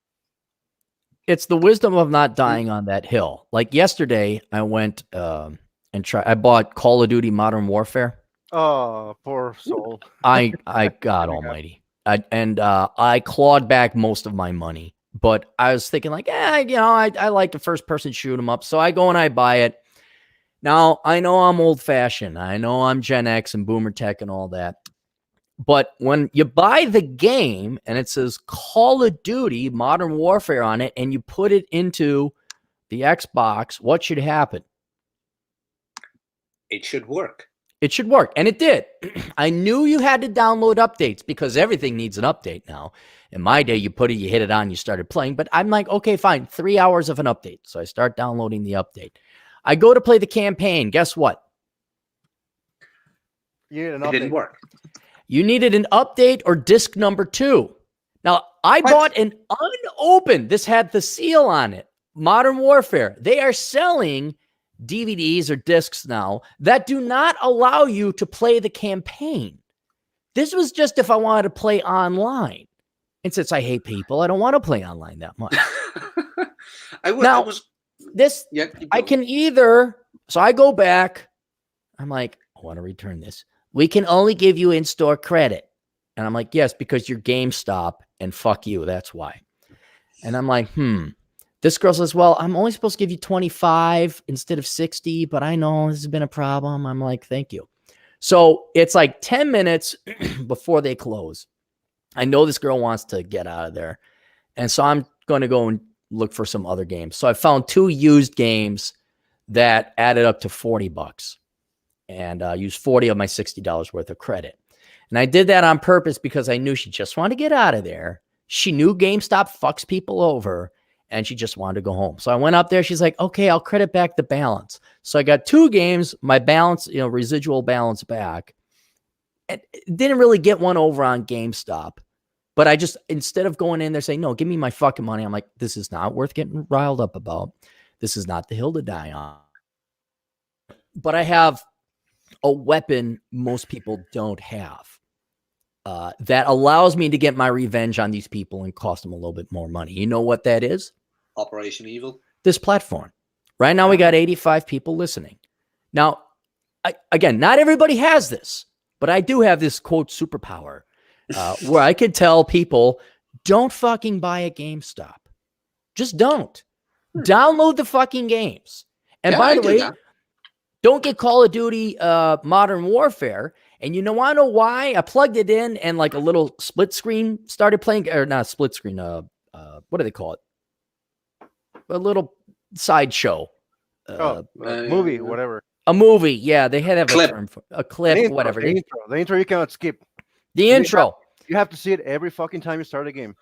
It's the wisdom of not dying on that hill. Like yesterday, I went and I bought Call of Duty Modern Warfare. Oh, poor soul. I God Almighty. I clawed back most of my money. But I was thinking like, I like the first person shoot 'em up. So I go and I buy it. Now, I know I'm old fashioned. I know I'm Gen X and Boomer Tech and all that. But when you buy the game and it says Call of Duty Modern Warfare on it and you put it into the Xbox, what should happen? It should work. It should work. And it did. I knew you had to download updates because everything needs an update now. In my day, you hit it on, you started playing. But I'm like, okay, fine, 3 hours of an update. So I start downloading the update. I go to play the campaign. Guess what? It didn't work. You needed an update or disc number 2. Now, I bought an unopened. This had the seal on it. Modern Warfare. They are selling DVDs or discs now that do not allow you to play the campaign. This was just if I wanted to play online. And since I hate people, I don't want to play online that much. I can either, so I go back. I'm like, I want to return this. We can only give you in-store credit. And I'm like, yes, because you're GameStop and fuck you. That's why. And I'm like, This girl says, well, I'm only supposed to give you 25 instead of 60, but I know this has been a problem. I'm like, thank you. So it's like 10 minutes before they close. I know this girl wants to get out of there. And so I'm going to go and look for some other games. So I found 2 used games that added up to $40 and used 40 of my $60 worth of credit. And I did that on purpose because I knew she just wanted to get out of there. She knew GameStop fucks people over and she just wanted to go home. So I went up there. She's like, okay, I'll credit back the balance. So I got 2 games, my balance, residual balance back. It didn't really get one over on GameStop. But I just, instead of going in there saying, no, give me my fucking money, I'm like, this is not worth getting riled up about. This is not the hill to die on. But I have a weapon most people don't have that allows me to get my revenge on these people and cost them a little bit more money. You know what that is? Operation Evil. This platform. Right now we got 85 people listening. Now, again, not everybody has this, but I do have this, quote, superpower. Where I could tell people, don't fucking buy a GameStop. Just don't. Download the fucking games. And by the way, don't get Call of Duty Modern Warfare. And you want to know why? I plugged it in and like a little split screen started playing, or not split screen, what do they call it? A little sideshow. Movie, whatever. A movie, yeah, they had to have Clip. a term for a clip, whatever. The intro you cannot skip. The intro. You have to see it every fucking time you start a game.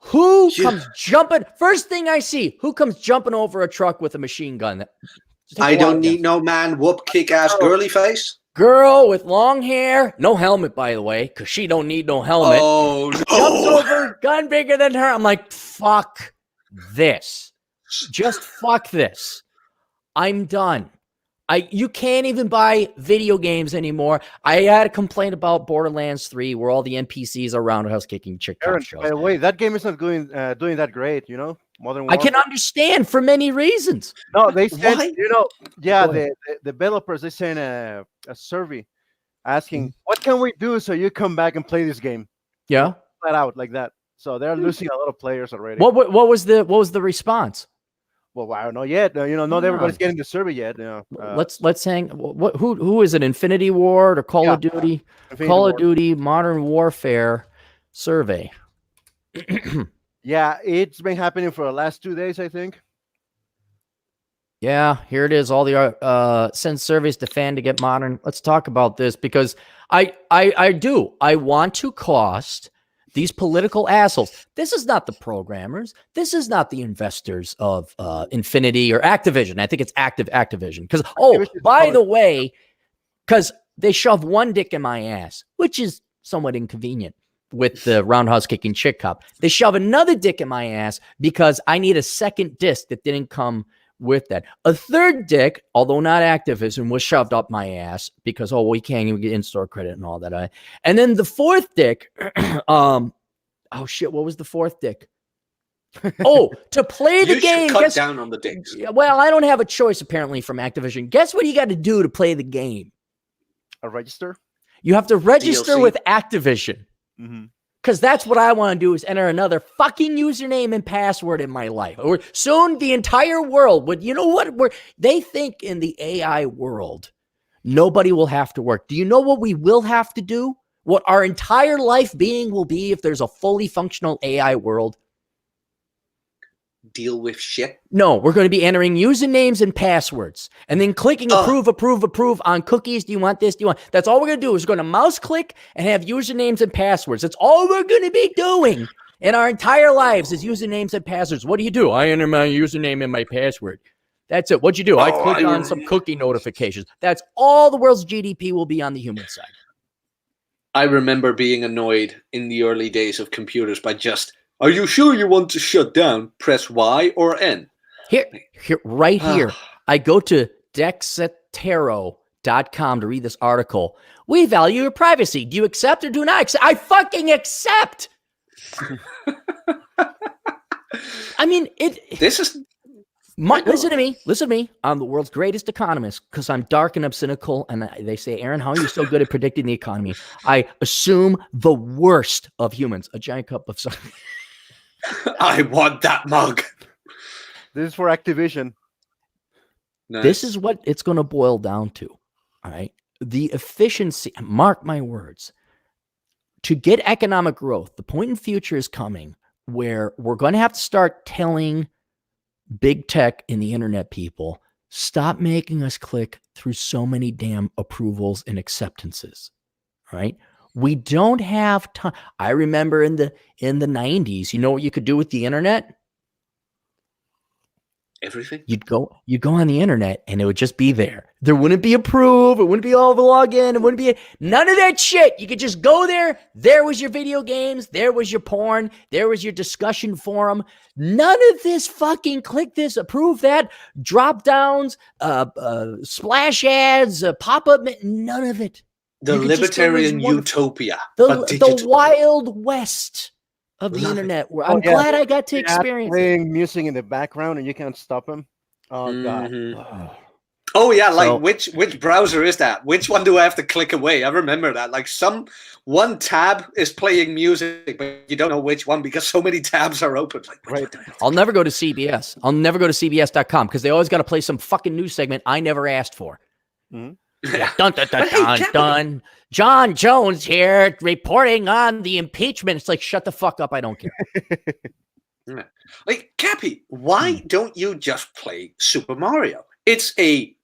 Who comes jumping? First thing I see, who comes jumping over a truck with a machine gun? I don't need no man, whoop, kick-ass, girly face. Girl with long hair, no helmet, by the way, because she don't need no helmet. Oh, no. Jumps over, gun bigger than her. I'm like, fuck this. Just fuck this. I'm done. You can't even buy video games anymore. I had a complaint about Borderlands 3, where all the NPCs are roundhouse kicking chick Aaron, shows. by the way, that game is not doing that great, you know? Modern I Warfare. can understand for many reasons. No, they said, Why? you know, yeah, Go the developers, they sent a survey asking, what can we do so you come back and play this game? Yeah. Flat out like that. So they're losing a lot of players already. What was the response? Well, I don't know yet. You know, not everybody's getting the survey yet. You know, Let's hang. Who is it? Infinity Ward or Call of Duty? Call of Duty Modern Warfare survey. Yeah, it's been happening for the last 2 days, I think. Yeah, here it is. All the send surveys to fan to get modern. Let's talk about this because I want to cost these political assholes. This is not the programmers. This is not the investors of Infinity or Activision. I think it's Activision. Because, by the way, because they shove one dick in my ass, which is somewhat inconvenient with the roundhouse kicking chick cop. They shove another dick in my ass because I need a second disc that didn't come with that. A third dick, although not Activision, was shoved up my ass because, we can't even get in-store credit and all that. And then the fourth dick, what was the fourth dick? To play the game. Cut down on the dicks. Well, I don't have a choice, apparently, from Activision. Guess what you got to do to play the game? A register? You have to register DLC? with Activision. Because that's what I want to do is enter another fucking username and password in my life. Or soon the entire world would, you know what? They think in the AI world, nobody will have to work. Do you know what we will have to do? What our entire life being will be if there's a fully functional AI world? Deal with shit. No, we're going to be entering usernames and passwords and then clicking approve on cookies. Do you want this? Do you want? That's all we're going to do is we're going to mouse click and have usernames and passwords. That's all we're going to be doing in our entire lives is usernames and passwords. What do? I enter my username and my password. That's it. What'd you do? I click on some cookie notifications. That's all the world's GDP will be on the human side. I remember being annoyed in the early days of computers by just, are you sure you want to shut down? Press Y or N. Here, I go to dexetero.com to read this article. We value your privacy. Do you accept or do not accept? I fucking accept. I mean, listen to me. I'm the world's greatest economist because I'm dark and I'm cynical. And they say, Aaron, how are you so good at predicting the economy? I assume the worst of humans. A giant cup of something. I want that mug. This is for Activision. Nice. This is what it's going to boil down to. All right. The efficiency, mark my words, to get economic growth, the point in future is coming where we're going to have to start telling big tech and the internet people, stop making us click through so many damn approvals and acceptances. All right. We don't have time. I remember in the 90s, you know what you could do with the internet? Everything. You'd go on the internet and it would just be there. There wouldn't be approve. It wouldn't be all the login. It wouldn't be none of that shit. You could just go there. There was your video games. There was your porn. There was your discussion forum. None of this fucking click this, approve that, drop downs, splash ads, pop-up. None of it. The libertarian utopia. The wild west of the internet. Where I'm glad I got to experience playing music in the background and you can't stop them. Oh god. Oh yeah, like which browser is that? Which one do I have to click away? I remember that. Like one tab is playing music, but you don't know which one because so many tabs are open. Like, right. I'll never go to CBS. I'll never go to CBS.com because they always got to play some fucking news segment I never asked for. Yeah. Dun, dun, dun, dun, dun. John Jones here reporting on the impeachment. It's like, shut the fuck up. I don't care. Like, Cappy, why don't you just play Super Mario? It's a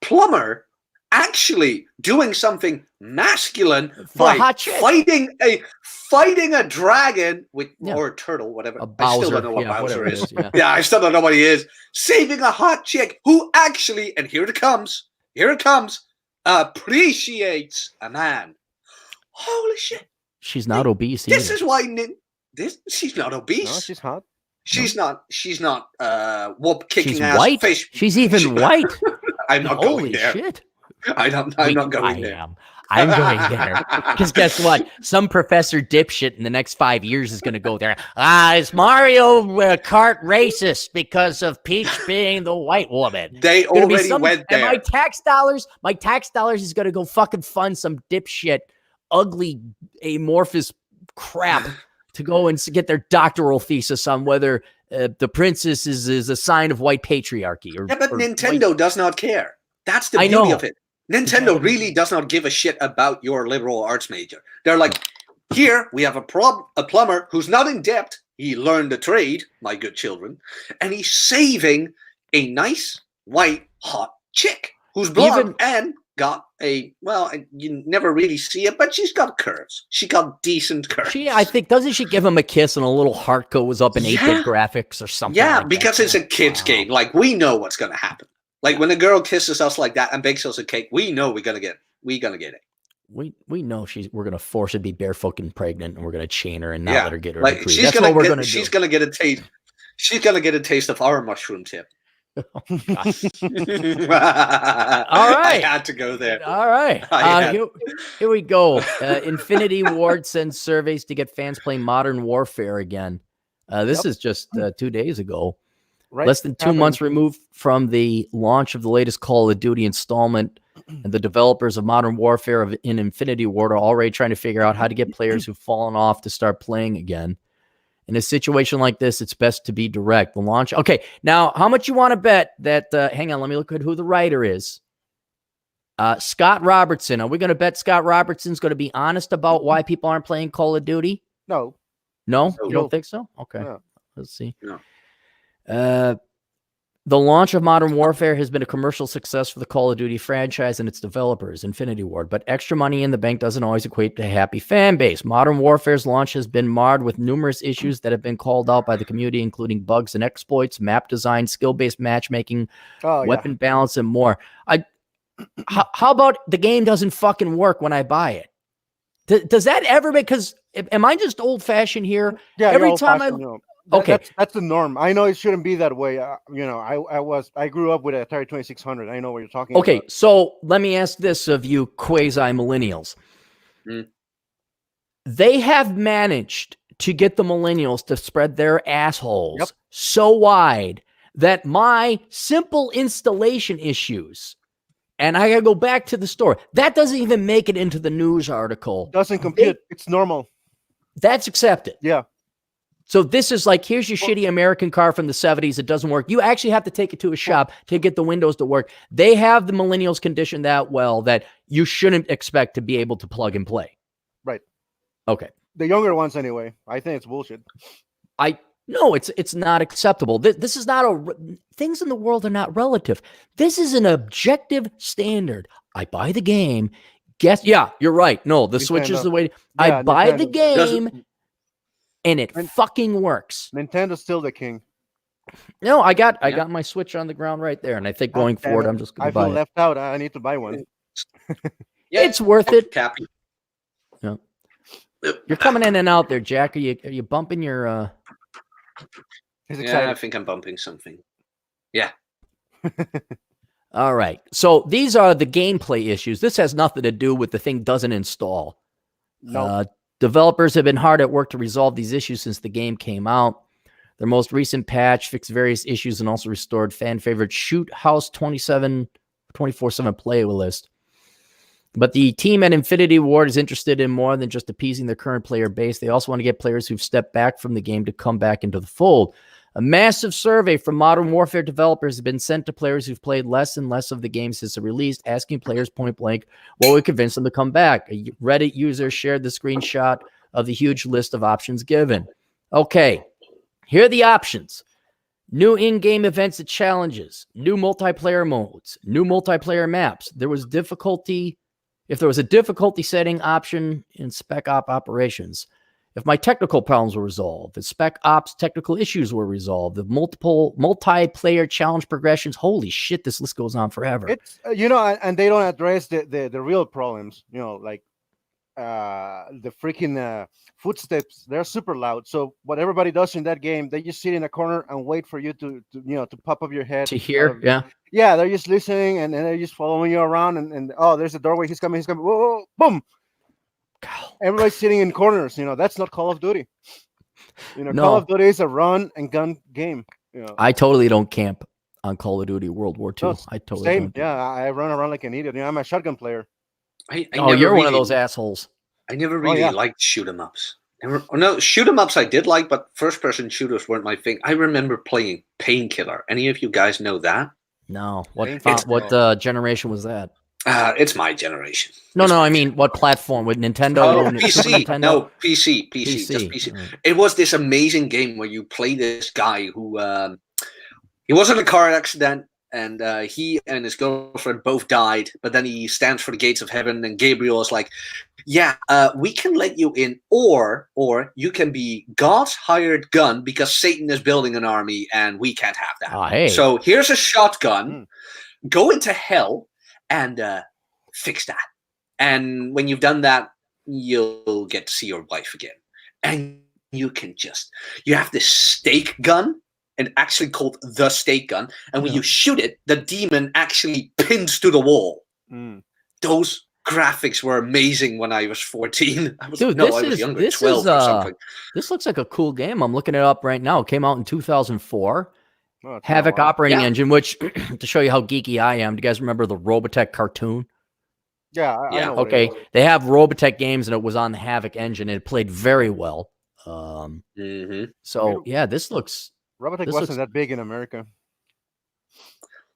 plumber actually doing something masculine For a by hot chick. fighting a dragon with Yeah. or a turtle, whatever. A I still Bowser. don't know what Yeah, Bowser whatever it is. is, yeah. Yeah, I still don't know what he is. Saving a hot chick who actually, and here it comes, appreciates a man. Holy shit! She's not obese This either. is why she's not obese. No, she's hot. She's not whoop kicking She's ass white. fish. She's even white. I'm not going Holy there. shit. I'm not going there. am. I'm going there. Because guess what? Some professor dipshit in the next 5 years is going to go there. Is Mario Kart racist because of Peach being the white woman? They Gonna be already went and there. my tax dollars is going to go fucking fund some dipshit, ugly, amorphous crap to go and get their doctoral thesis on whether the princess is a sign of white patriarchy. Yeah, but Nintendo does not care. That's the beauty of it. Nintendo really does not give a shit about your liberal arts major. They're like, here we have a plumber who's not in debt. He learned a trade, my good children, and he's saving a nice, white, hot chick who's blonde and got you never really see it, but she's got curves. She got decent curves. I think, doesn't she give him a kiss and a little heart goes up in 8-bit graphics or something? Yeah, like because that. it's a kid's game. Like, we know what's going to happen. Like, when a girl kisses us like that and bakes us a cake, we know we're gonna get it. We know we're gonna force her to be barefoot and pregnant, and we're gonna chain her and not let her get her like degree. she's That's gonna what we're get, gonna she's do. gonna get a taste. She's gonna get a taste of our mushroom tip. All right, right, I had to go there. All right, here we go. Infinity Ward sends surveys to get fans playing Modern Warfare again. This is just 2 days ago. Right. Less than 2 months removed from the launch of the latest Call of Duty installment, and the developers of Modern Warfare in Infinity Ward are already trying to figure out how to get players who've fallen off to start playing again. In a situation like this, it's best to be direct. The launch. Okay, now how much you want to bet that? Hang on, let me look at who the writer is. Scott Robertson. Are we going to bet Scott Robertson's going to be honest about why people aren't playing Call of Duty? No. No, you don't think so? Okay, No. Let's see. No. The launch of Modern Warfare has been a commercial success for the Call of Duty franchise and its developers, Infinity Ward, but extra money in the bank doesn't always equate to a happy fan base. Modern Warfare's launch has been marred with numerous issues that have been called out by the community, including bugs and exploits, map design, skill-based matchmaking, weapon balance, and more. How about the game doesn't fucking work when I buy it? Does that ever, because am I just old-fashioned here? Yeah, every time Okay, that's the norm. I know it shouldn't be that way. I grew up with a Atari 2600. I know what you're talking about. Okay, so let me ask this of you quasi-millennials. They have managed to get the millennials to spread their assholes so wide that my simple installation issues, and I gotta go back to the store, that doesn't even make it into the news article. Doesn't compute. It's normal. That's accepted. Yeah. So this is like, here's your shitty American car from the 70s. It doesn't work. You actually have to take it to a shop to get the windows to work. They have the millennials conditioned that well that you shouldn't expect to be able to plug and play. Right. Okay. The younger ones, anyway. I think it's bullshit. No, it's not acceptable. This is not things in the world are not relative. This is an objective standard. I buy the game. You're right. No, the Switch is the way. I buy the game. And it fucking works. Nintendo's still the king. No, I got my Switch on the ground right there, and I think going forward, I'm just going to buy it. I feel left out. I need to buy one. It's worth it. Cappy. Yeah. You're coming in and out there, Jack. Are you bumping your? He's excited. Yeah, I think I'm bumping something. Yeah. All right. So these are the gameplay issues. This has nothing to do with the thing doesn't install. No. Developers have been hard at work to resolve these issues since the game came out. Their most recent patch fixed various issues and also restored fan favorite Shoot House 24/7 playlist. But the team at Infinity Ward is interested in more than just appeasing their current player base. They also want to get players who've stepped back from the game to come back into the fold. A massive survey from Modern Warfare developers has been sent to players who've played less and less of the game since it released, asking players point blank what would convince them to come back. A Reddit user shared the screenshot of the huge list of options given. Okay, here are the options. New in-game events and challenges, new multiplayer modes, new multiplayer maps. There was difficulty. If there was a difficulty setting option in Spec Op operations, if my technical problems were resolved, if Spec Ops technical issues were resolved, the multiple multiplayer challenge progressions, holy shit, this list goes on forever. It's and they don't address the real problems. Like the freaking footsteps. They're super loud. So what everybody does in that game, they just sit in a corner and wait for you to pop up your head To hear, yeah. They're just listening and they're just following you around and oh, there's a doorway. He's coming. Whoa, whoa, boom. Everybody's sitting in corners. That's not Call of Duty. No. Call of Duty is a run and gun game. I totally don't camp on Call of Duty World War II. No, I totally same. don't. Yeah, I run around like an idiot. I'm a shotgun player. You're one of those assholes. I never really liked shoot 'em ups. No, shoot 'em ups I did like, but first person shooters weren't my thing. I remember playing Painkiller. Any of you guys know that? No. What generation was that? It's my generation. No. I mean, what platform? With Nintendo? Oh, PC. Nintendo? No, PC. Just PC. Right. It was this amazing game where you play this guy who he was in a car accident, and he and his girlfriend both died. But then he stands for the gates of heaven, and Gabriel is like, "Yeah, we can let you in, or you can be God's hired gun because Satan is building an army, and we can't have that. Oh, hey. So here's a shotgun. Go into hell." And fix that. And when you've done that, you'll get to see your wife again. And you have this stake gun, and actually called the stake gun. And when you shoot it, the demon actually pins to the wall. Those graphics were amazing when I was 14. I was younger, 12 or something. This looks like a cool game. I'm looking it up right now. It came out in 2004. Havoc operating engine, which to show you how geeky I am, do you guys remember the Robotech cartoon? Yeah. I know okay. They have Robotech games, and it was on the Havoc engine, and it played very well. So yeah, this looks. Robotech wasn't that big in America.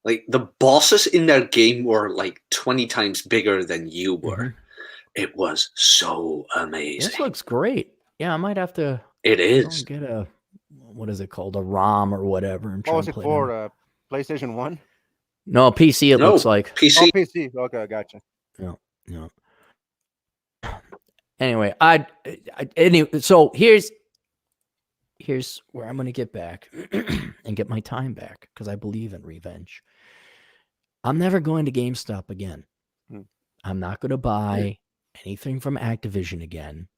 Like the bosses in their game were like 20 times bigger than you were. It was so amazing. This looks great. Yeah, I might have to. It is. Get a. What is it called? A ROM or whatever. And what was it for? PlayStation 1? No, PC. It looks like PC. Oh, PC. Okay, gotcha. Yeah. Anyway, so here's where I'm going to get back and get my time back because I believe in revenge. I'm never going to GameStop again. I'm not going to buy anything from Activision again.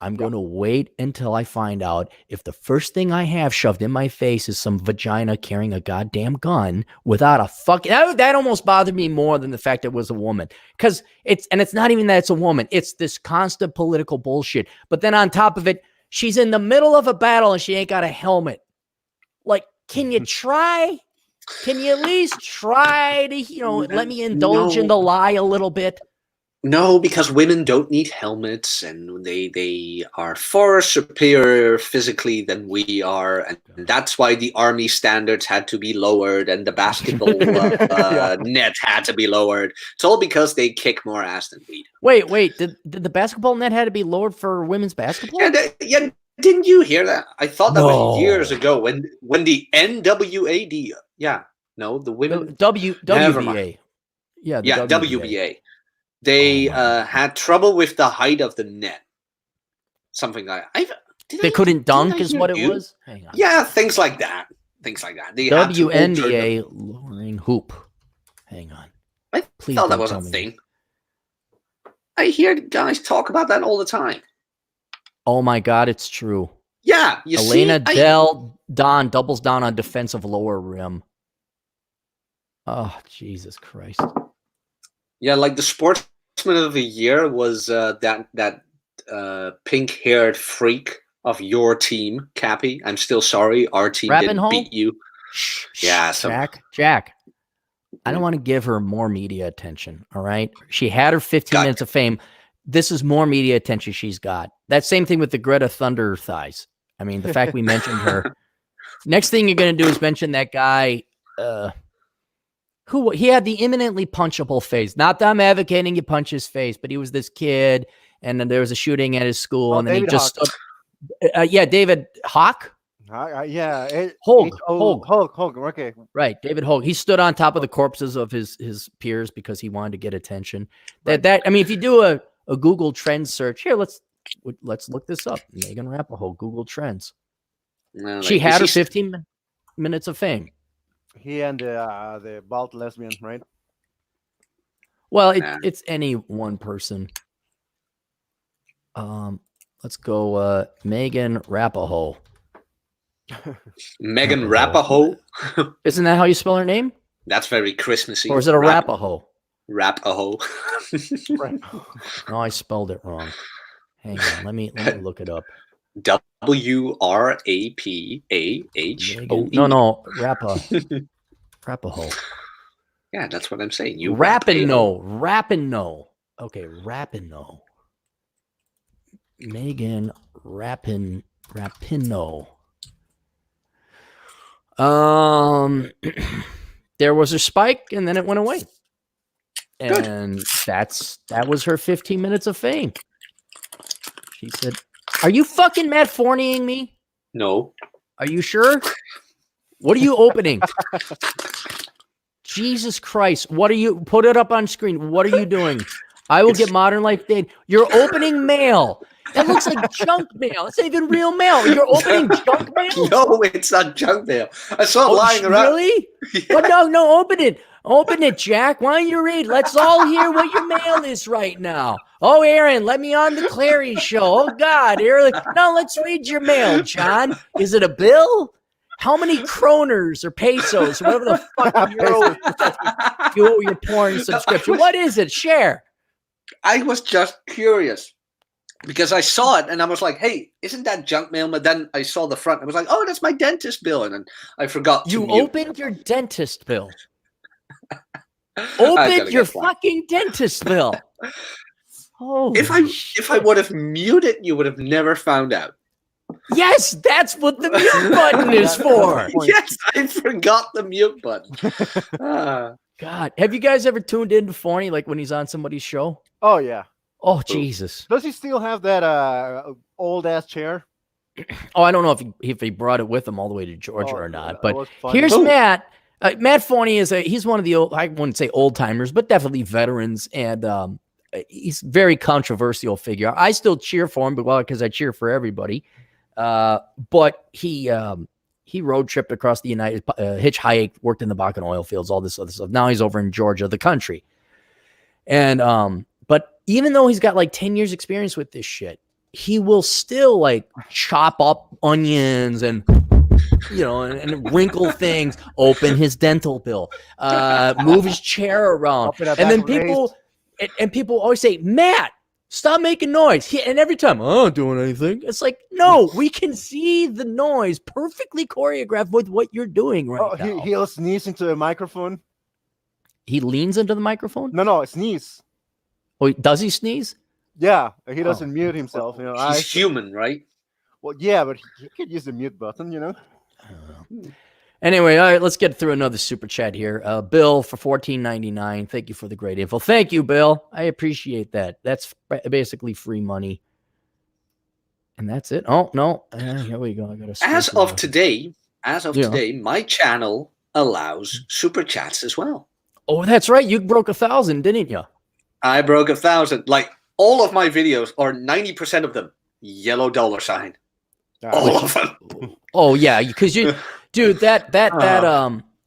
I'm going to wait until I find out if the first thing I have shoved in my face is some vagina carrying a goddamn gun without a fucking... That almost bothered me more than the fact it was a woman. Because it's not even that it's a woman. It's this constant political bullshit. But then on top of it, she's in the middle of a battle and she ain't got a helmet. Like, can you try? Can you at least try to, let me indulge in the lie a little bit? No, because women don't need helmets, and they are far superior physically than we are, and that's why the army standards had to be lowered, and the basketball net had to be lowered. It's all because they kick more ass than we do. Wait, did the basketball net had to be lowered for women's basketball? Yeah, didn't you hear that? I thought that was years ago when the NWAD, the women WBA, WBA. They had trouble with the height of the net. Something like that. They couldn't dunk is what it was? Hang on. Yeah, things like that. They WNBA lowering hoop. Hang on. I thought that was a thing. I hear guys talk about that all the time. Oh my God, it's true. Yeah, Elena Don doubles down on defensive lower rim. Oh, Jesus Christ. Yeah, like the sportsman of the year was that pink-haired freak of your team, Cappy. I'm still sorry, our team didn't beat you. Jack. I don't want to give her more media attention, all right? She had her 15 minutes of fame. This is more media attention she's got. That same thing with the Greta Thunder thighs. I mean, the fact we mentioned her. Next thing you're going to do is mention that guy who he had the imminently punchable face. Not that I'm advocating you punch his face, but he was this kid, and then there was a shooting at his school, and then David he just David Hawk. Yeah, Hogue. Hulk. Okay, Right, David Hogue. He stood on top of the corpses of his peers because he wanted to get attention. Right. I mean, if you do a Google Trends search here, let's look this up. Megan Rapinoe, Google Trends. No, She like, had her is 15 minutes of fame. he and the bald lesbian, right? Well, Nah. it's any one person. Let's go Megan Rapinoe. Megan Rapinoe? Isn't that how you spell her name? That's very Christmassy. Or is it a Rapinoe? Rapinoe. Right. No, I spelled it wrong. Hang on, let me look it up. WRAPAHOE. No, Rapinoe. Yeah, that's what I'm saying. You Rapinoe. Okay, Rapinoe. Megan Rapinoe. There was a spike and then it went away. And that was her 15 minutes of fame. She said, "Are you fucking Matt Forneying me? No. Are you sure? What are you opening?" Jesus Christ. What are you? Put it up on screen. What are you doing? I will get Modern Life Date. You're opening mail. That looks like junk mail. It's not even real mail. You're opening junk mail? No, it's not junk mail. I saw it lying around. Really? Yeah. Well, no, open it. Open it, Jack. Why don't you read? Let's all hear what your mail is right now. Oh, Aaron, let me on the Clary show. Oh, God. Aaron. No, let's read your mail, John. Is it a bill? How many kroners or pesos or whatever the fuck you owe your porn subscription? What is it? Share. I was just curious because I saw it and I was like, hey, isn't that junk mail? But then I saw the front. I was like, oh, that's my dentist bill. And then I forgot. You opened your dentist bill. Open your fucking dentist bill. Oh, if I would have muted, you would have never found out. Yes, that's what the mute button is for. Yes, I forgot the mute button. God, have you guys ever tuned into Forney like when he's on somebody's show? Oh yeah. Oh Jesus. Does he still have that old ass chair? Oh, I don't know if he brought it with him all the way to Georgia or not. But funny. here's Matt. Matt Forney he's one of the old, I wouldn't say old timers, but definitely veterans, and he's a very controversial figure. I still cheer for him, because I cheer for everybody. But he road tripped across the United, hitchhiked, worked in the Bakken oil fields, all this other stuff. Now he's over in Georgia, the country. And but even though he's got like 10 years experience with this shit, he will still like chop up onions and and wrinkle things, open his dental bill, move his chair around. And then people always say, Matt, stop making noise. And every time, I'm not doing anything. It's like, no, we can see the noise perfectly choreographed with what you're doing right now. He'll sneeze into the microphone. He leans into the microphone? No, sneeze. Oh, does he sneeze? Yeah, he doesn't mute himself. He's human, right? Well, yeah, but he could use the mute button, Anyway, all right, let's get through another super chat here. Bill for $14.99. Thank you for the great info. Thank you, Bill. I appreciate that. That's basically free money. And that's it. Oh, no. Here we go. As of today, my channel allows super chats as well. Oh, that's right. You broke 1,000, didn't you? I broke 1,000. Like, all of my videos, or 90% of them, yellow dollar sign. All of them. Oh, yeah, because you... Dude, that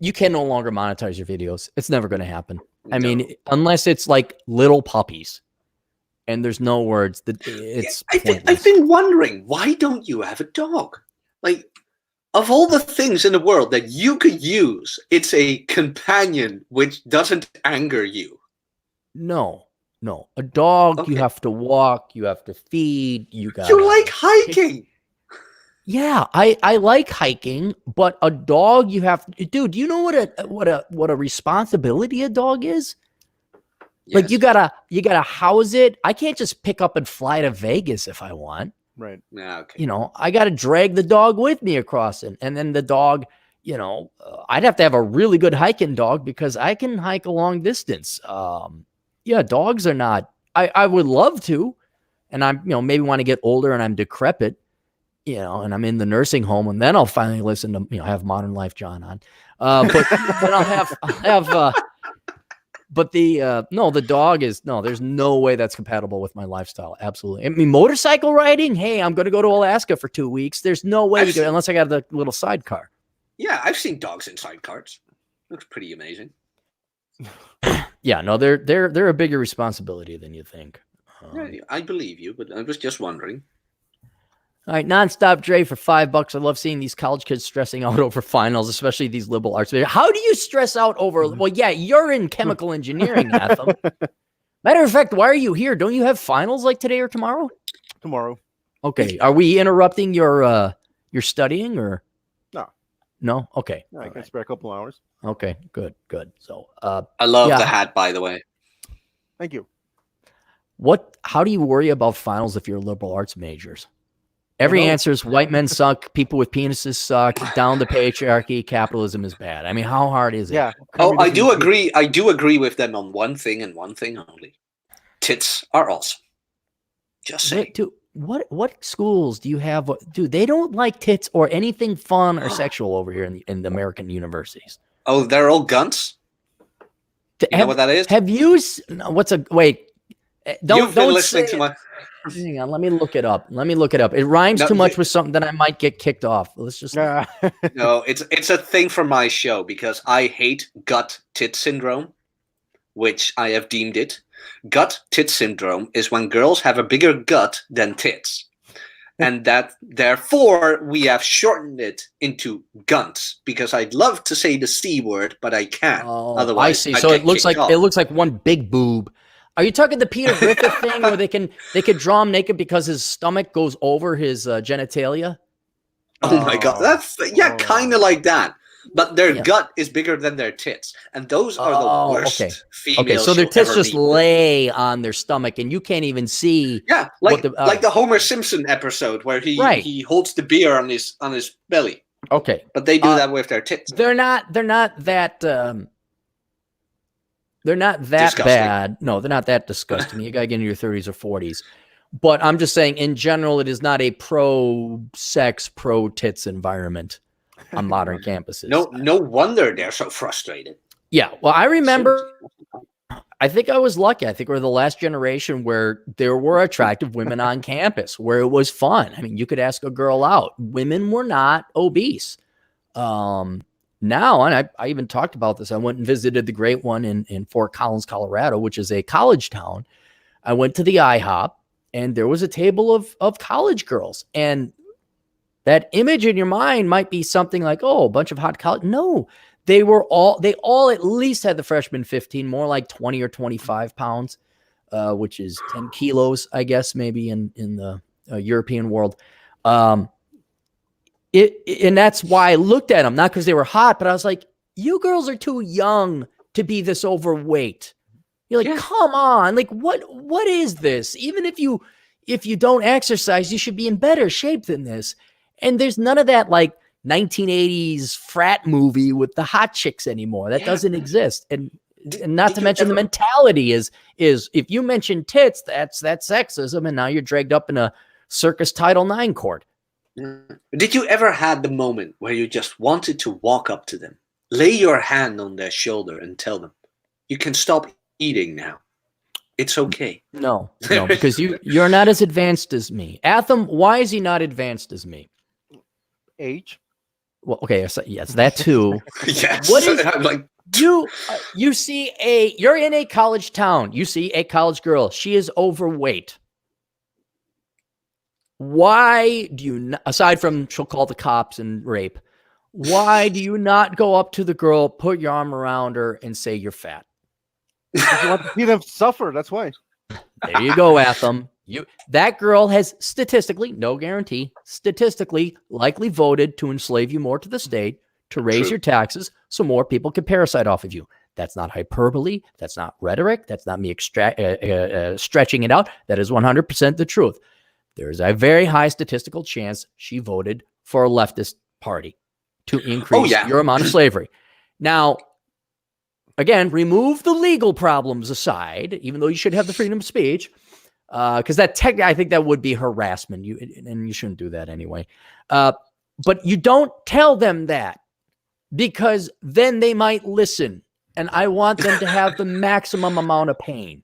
you can no longer monetize your videos. It's never going to happen. I mean, unless it's like little puppies, and there's no words. I've been wondering, why don't you have a dog? Like, of all the things in the world that you could use, it's a companion which doesn't anger you. No. A dog, you have to walk, you have to feed, you like hiking. Yeah, I like hiking, but a dog you have to, dude, do you know what a responsibility a dog is? Yes. Like you gotta house it. I can't just pick up and fly to Vegas if I want. Right. Yeah, okay. I gotta drag the dog with me across it. And then the dog, I'd have to have a really good hiking dog because I can hike a long distance. Dogs are not, I would love to, and I'm, maybe want to get older and I'm decrepit. you know, and I'm in the nursing home, and then I'll finally listen to, you know, have Modern Life John on. But then I'll have but the dog is, no, there's no way that's compatible with my lifestyle. Absolutely. I mean, motorcycle riding, hey, I'm going to go to Alaska for 2 weeks. There's no way you can, unless I got the little sidecar. Yeah, I've seen dogs in sidecars. Looks pretty amazing. Yeah, no, they're a bigger responsibility than you think. Yeah, I believe you, but I was just wondering. All right, Nonstop Dre for $5. I love seeing these college kids stressing out over finals, especially these liberal arts. How do you stress out over? Well, yeah, you're in chemical engineering, Atham. Matter of fact, why are you here? Don't you have finals like today or tomorrow? Tomorrow. Okay, are we interrupting your studying or no? No, okay. No, I can spare a couple hours. Okay, good. So, I love the hat, by the way. Thank you. How do you worry about finals if you're liberal arts majors? Every answer is white men suck, people with penises suck, down the patriarchy, capitalism is bad. I mean, how hard is it? Yeah. Oh, I do agree. I do agree with them on one thing and one thing only. Tits are awesome. Just saying. Dude, what schools do you have? Dude, they don't like tits or anything fun or sexual over here in the American universities. Oh, they're all guns? You know what that is? Have you? Wait. Don't been listening to my... Hang on, let me look it up. It rhymes too much with something that I might get kicked off. Let's just No, it's a thing for my show because I hate gut tit syndrome, which I have deemed it. Gut tit syndrome is when girls have a bigger gut than tits. And that therefore we have shortened it into guns because I'd love to say the C word, but I can't. Otherwise, I see. So it looks like one big boob. Are you talking the Peter Griffith thing where they could draw him naked because his stomach goes over his genitalia? Oh my God. That's kind of like that. But their gut is bigger than their tits. And those are the worst females. Okay, so their tits just lay on their stomach and you can't even see. Yeah, like the Homer Simpson episode where he holds the beer on his belly. Okay. But they do that with their tits. They're not that disgusting. Bad. No, they're not that disgusting. You got to get into your 30s or 40s. But I'm just saying, in general, it is not a pro-sex, pro-tits environment on modern campuses. No wonder they're so frustrated. Yeah. Well, I remember, I think I was lucky. I think we're the last generation where there were attractive women on campus, where it was fun. I mean, you could ask a girl out. Women were not obese. Now, and I even talked about this, I went and visited the great one in Fort Collins, Colorado, which is a college town. I went to the IHOP, and there was a table of college girls. And that image in your mind might be something like, oh, a bunch of hot college. No, they all at least had the freshman 15, more like 20 or 25 pounds, which is 10 kilos, I guess, maybe in the European world. And that's why I looked at them, not because they were hot, but I was like, you girls are too young to be this overweight. You're like, come on. Like, what is this? Even if you don't exercise, you should be in better shape than this. And there's none of that like 1980s frat movie with the hot chicks anymore. That doesn't exist. And not to mention the mentality is if you mention tits, that's sexism. And now you're dragged up in a circus Title IX court. Did you ever had the moment where you just wanted to walk up to them, lay your hand on their shoulder and tell them, you can stop eating now. It's okay. No, because you're not as advanced as me. Atham, why is he not advanced as me? Age. Well, okay, so, yes, that too. Yes. What is like you see you're in a college town. You see a college girl. She is overweight. Why do you not, aside from she'll call the cops and rape, why do you not go up to the girl, put your arm around her, and say you're fat? Because you want to see them suffer. That's why. There you go, Atham. That girl has statistically, no guarantee, statistically likely voted to enslave you more to the state, to raise your taxes so more people can parasite off of you. That's not hyperbole. That's not rhetoric. That's not me stretching it out. That is 100% the truth. There is a very high statistical chance she voted for a leftist party to increase your amount of slavery. Now, again, remove the legal problems aside, even though you should have the freedom of speech. because I think that would be harassment. And you shouldn't do that anyway. But you don't tell them that, because then they might listen, and I want them to have the maximum amount of pain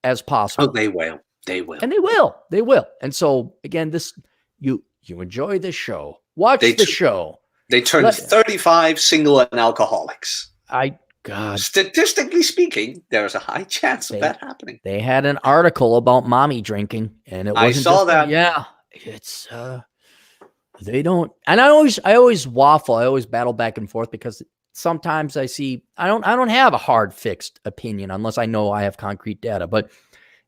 as possible. Oh, they will. They will. And they will. And so again, you enjoy the show. Watch the show. They turn 35 single and alcoholics. Statistically speaking, there's a high chance of that happening. They had an article about mommy drinking, and it wasn't I saw that. Yeah, it's they don't. And I always waffle. I always battle back and forth, because sometimes I don't have a hard fixed opinion unless I know I have concrete data. But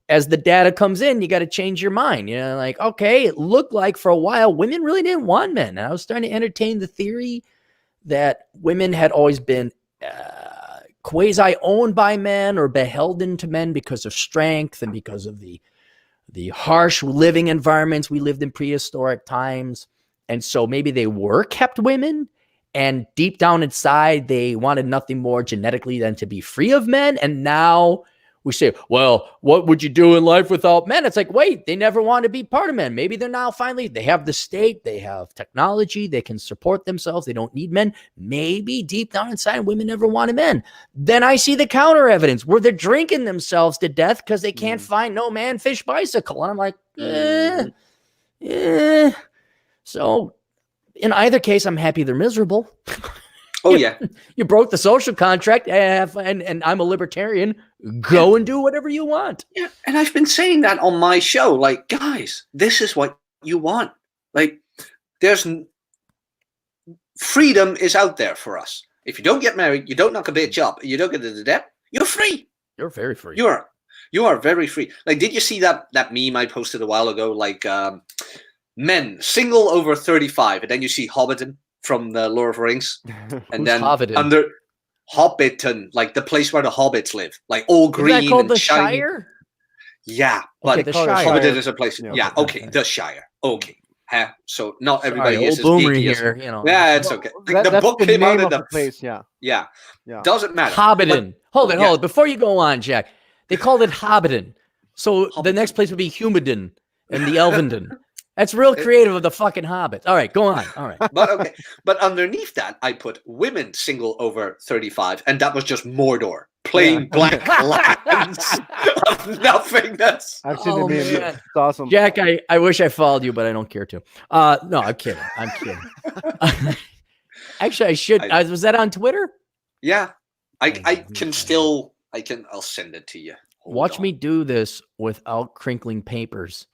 as the data comes in, you got to change your mind. You know, like, okay, it looked like for a while women really didn't want men. And I was starting to entertain the theory that women had always been quasi-owned by men or beholden to men because of strength and because of the harsh living environments we lived in prehistoric times. And so maybe they were kept women, and deep down inside, they wanted nothing more genetically than to be free of men. And now we say, well, what would you do in life without men? It's like, wait, they never want to be part of men. Maybe they're now finally, they have the state, they have technology, they can support themselves, they don't need men. Maybe deep down inside, women never wanted men. Then I see the counter evidence where they're drinking themselves to death because they can't find no man-fish bicycle. And I'm like, So in either case, I'm happy they're miserable. Oh, yeah. You broke the social contract, and I'm a libertarian. Go and do whatever you want. Yeah, and I've been saying that on my show. Like, guys, this is what you want. Like, freedom is out there for us. If you don't get married, you don't knock a bitch up, you don't get into debt, you're free. You're very free. You are very free. Like, did you see that meme I posted a while ago? Like, men single over 35, and then you see Hobbiton from the Lord of the Rings, and then Hobbiton? under Hobbiton, like the place where the hobbits live, like all green. Is that called and the shiny. Shire? Yeah, but Okay, the Shire. Hobbiton is a place. Yeah, Yeah, okay, the Shire. Okay, so not everybody Sorry, is old as boomer geeky here. as. Yeah, it's okay. The book the came out name in of the place. Yeah. Doesn't matter. Hobbiton. Hold it. Yeah. Before you go on, Jack, they called it Hobbiton. So the next place would be Humidon and the Elvendon. That's real creative of the fucking hobbits. All right, go on. All right. But okay. But underneath that, I put women single over 35, and that was just Mordor. Plain black lands of nothingness. I've seen the Oh, meme. man. It's awesome. Jack, I wish I followed you, but I don't care to. No, I'm kidding. I'm kidding. Actually, I should. Was that on Twitter? Yeah. I'll send it to you. Watch me do this without crinkling papers.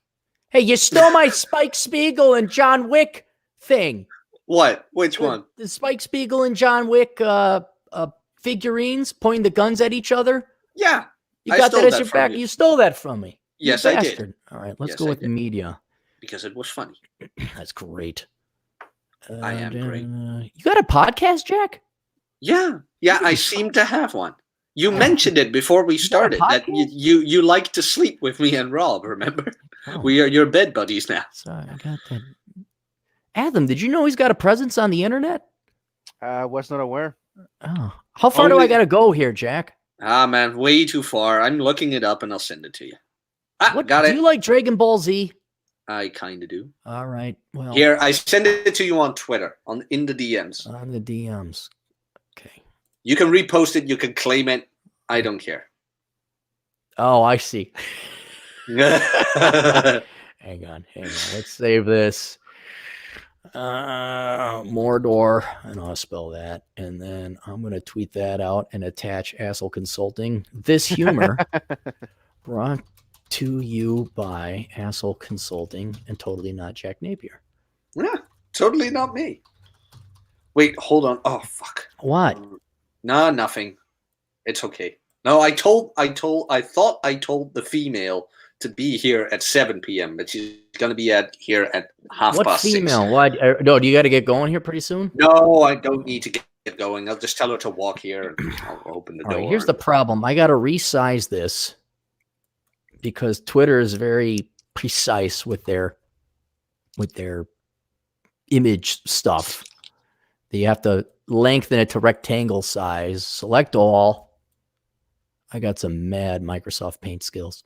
Hey, you stole my Spike Spiegel and John Wick thing. What? Which one? The Spike Spiegel and John Wick figurines pointing the guns at each other. Yeah. You got that as your back. You stole that from me. Yes, you I bastard. did. All right, let's go with media. Because it was funny. That's great. I am great. You got a podcast, Jack? Yeah. Yeah, I seem to have one. You mentioned it before we started that you like to sleep with me and Rob, remember? Oh. We are your bed buddies now. Sorry, I got that. Adam, did you know he's got a presence on the internet? I was not aware. Oh. How far do I got to go here, Jack? Ah, man, way too far. I'm looking it up and I'll send it to you. Got it. Do you like Dragon Ball Z? I kind of do. All right. Well, here, I send it to you on Twitter, in the DMs. On the DMs. Okay. You can repost it. You can claim it. I don't care. Oh, I see. Hang on. Let's save this. Mordor. I know how to spell that. And then I'm going to tweet that out and attach Asshole Consulting. This humor brought to you by Asshole Consulting and totally not Jack Napier. Yeah, totally not me. Wait, hold on. Oh, fuck. What? No, nothing. It's okay. No, I thought I told the female to be here at 7 p.m., but she's going to be here at half past 6. What female? What? No, do you got to get going here pretty soon? No, I don't need to get going. I'll just tell her to walk here and I'll open the door. Right, here's the problem. I got to resize this because Twitter is very precise with their image stuff. You have to lengthen it to rectangle size. Select all. I got some mad Microsoft Paint skills.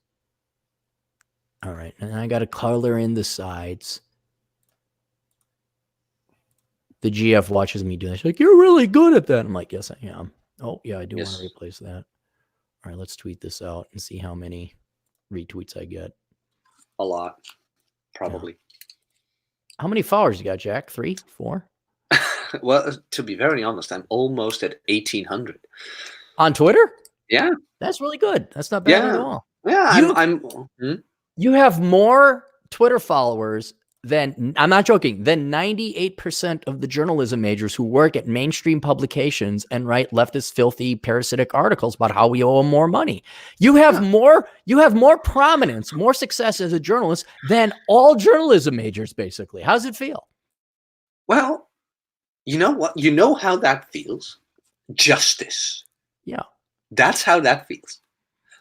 All right. And I got to color in the sides. The GF watches me do that. She's like, you're really good at that. I'm like, yes, I am. Oh, yeah, I do want to replace that. All right, let's tweet this out and see how many retweets I get. A lot, probably. Yeah. How many followers you got, Jack? 3, 4? Well, to be very honest, I'm almost at 1,800. On Twitter? Yeah. That's really good. That's not bad at all. Yeah, You have more Twitter followers than, I'm not joking, than 98% of the journalism majors who work at mainstream publications and write leftist, filthy, parasitic articles about how we owe them more money. You have more prominence, more success as a journalist than all journalism majors, basically. How's it feel? Well, you know what? You know how that feels? Justice. Yeah. That's how that feels.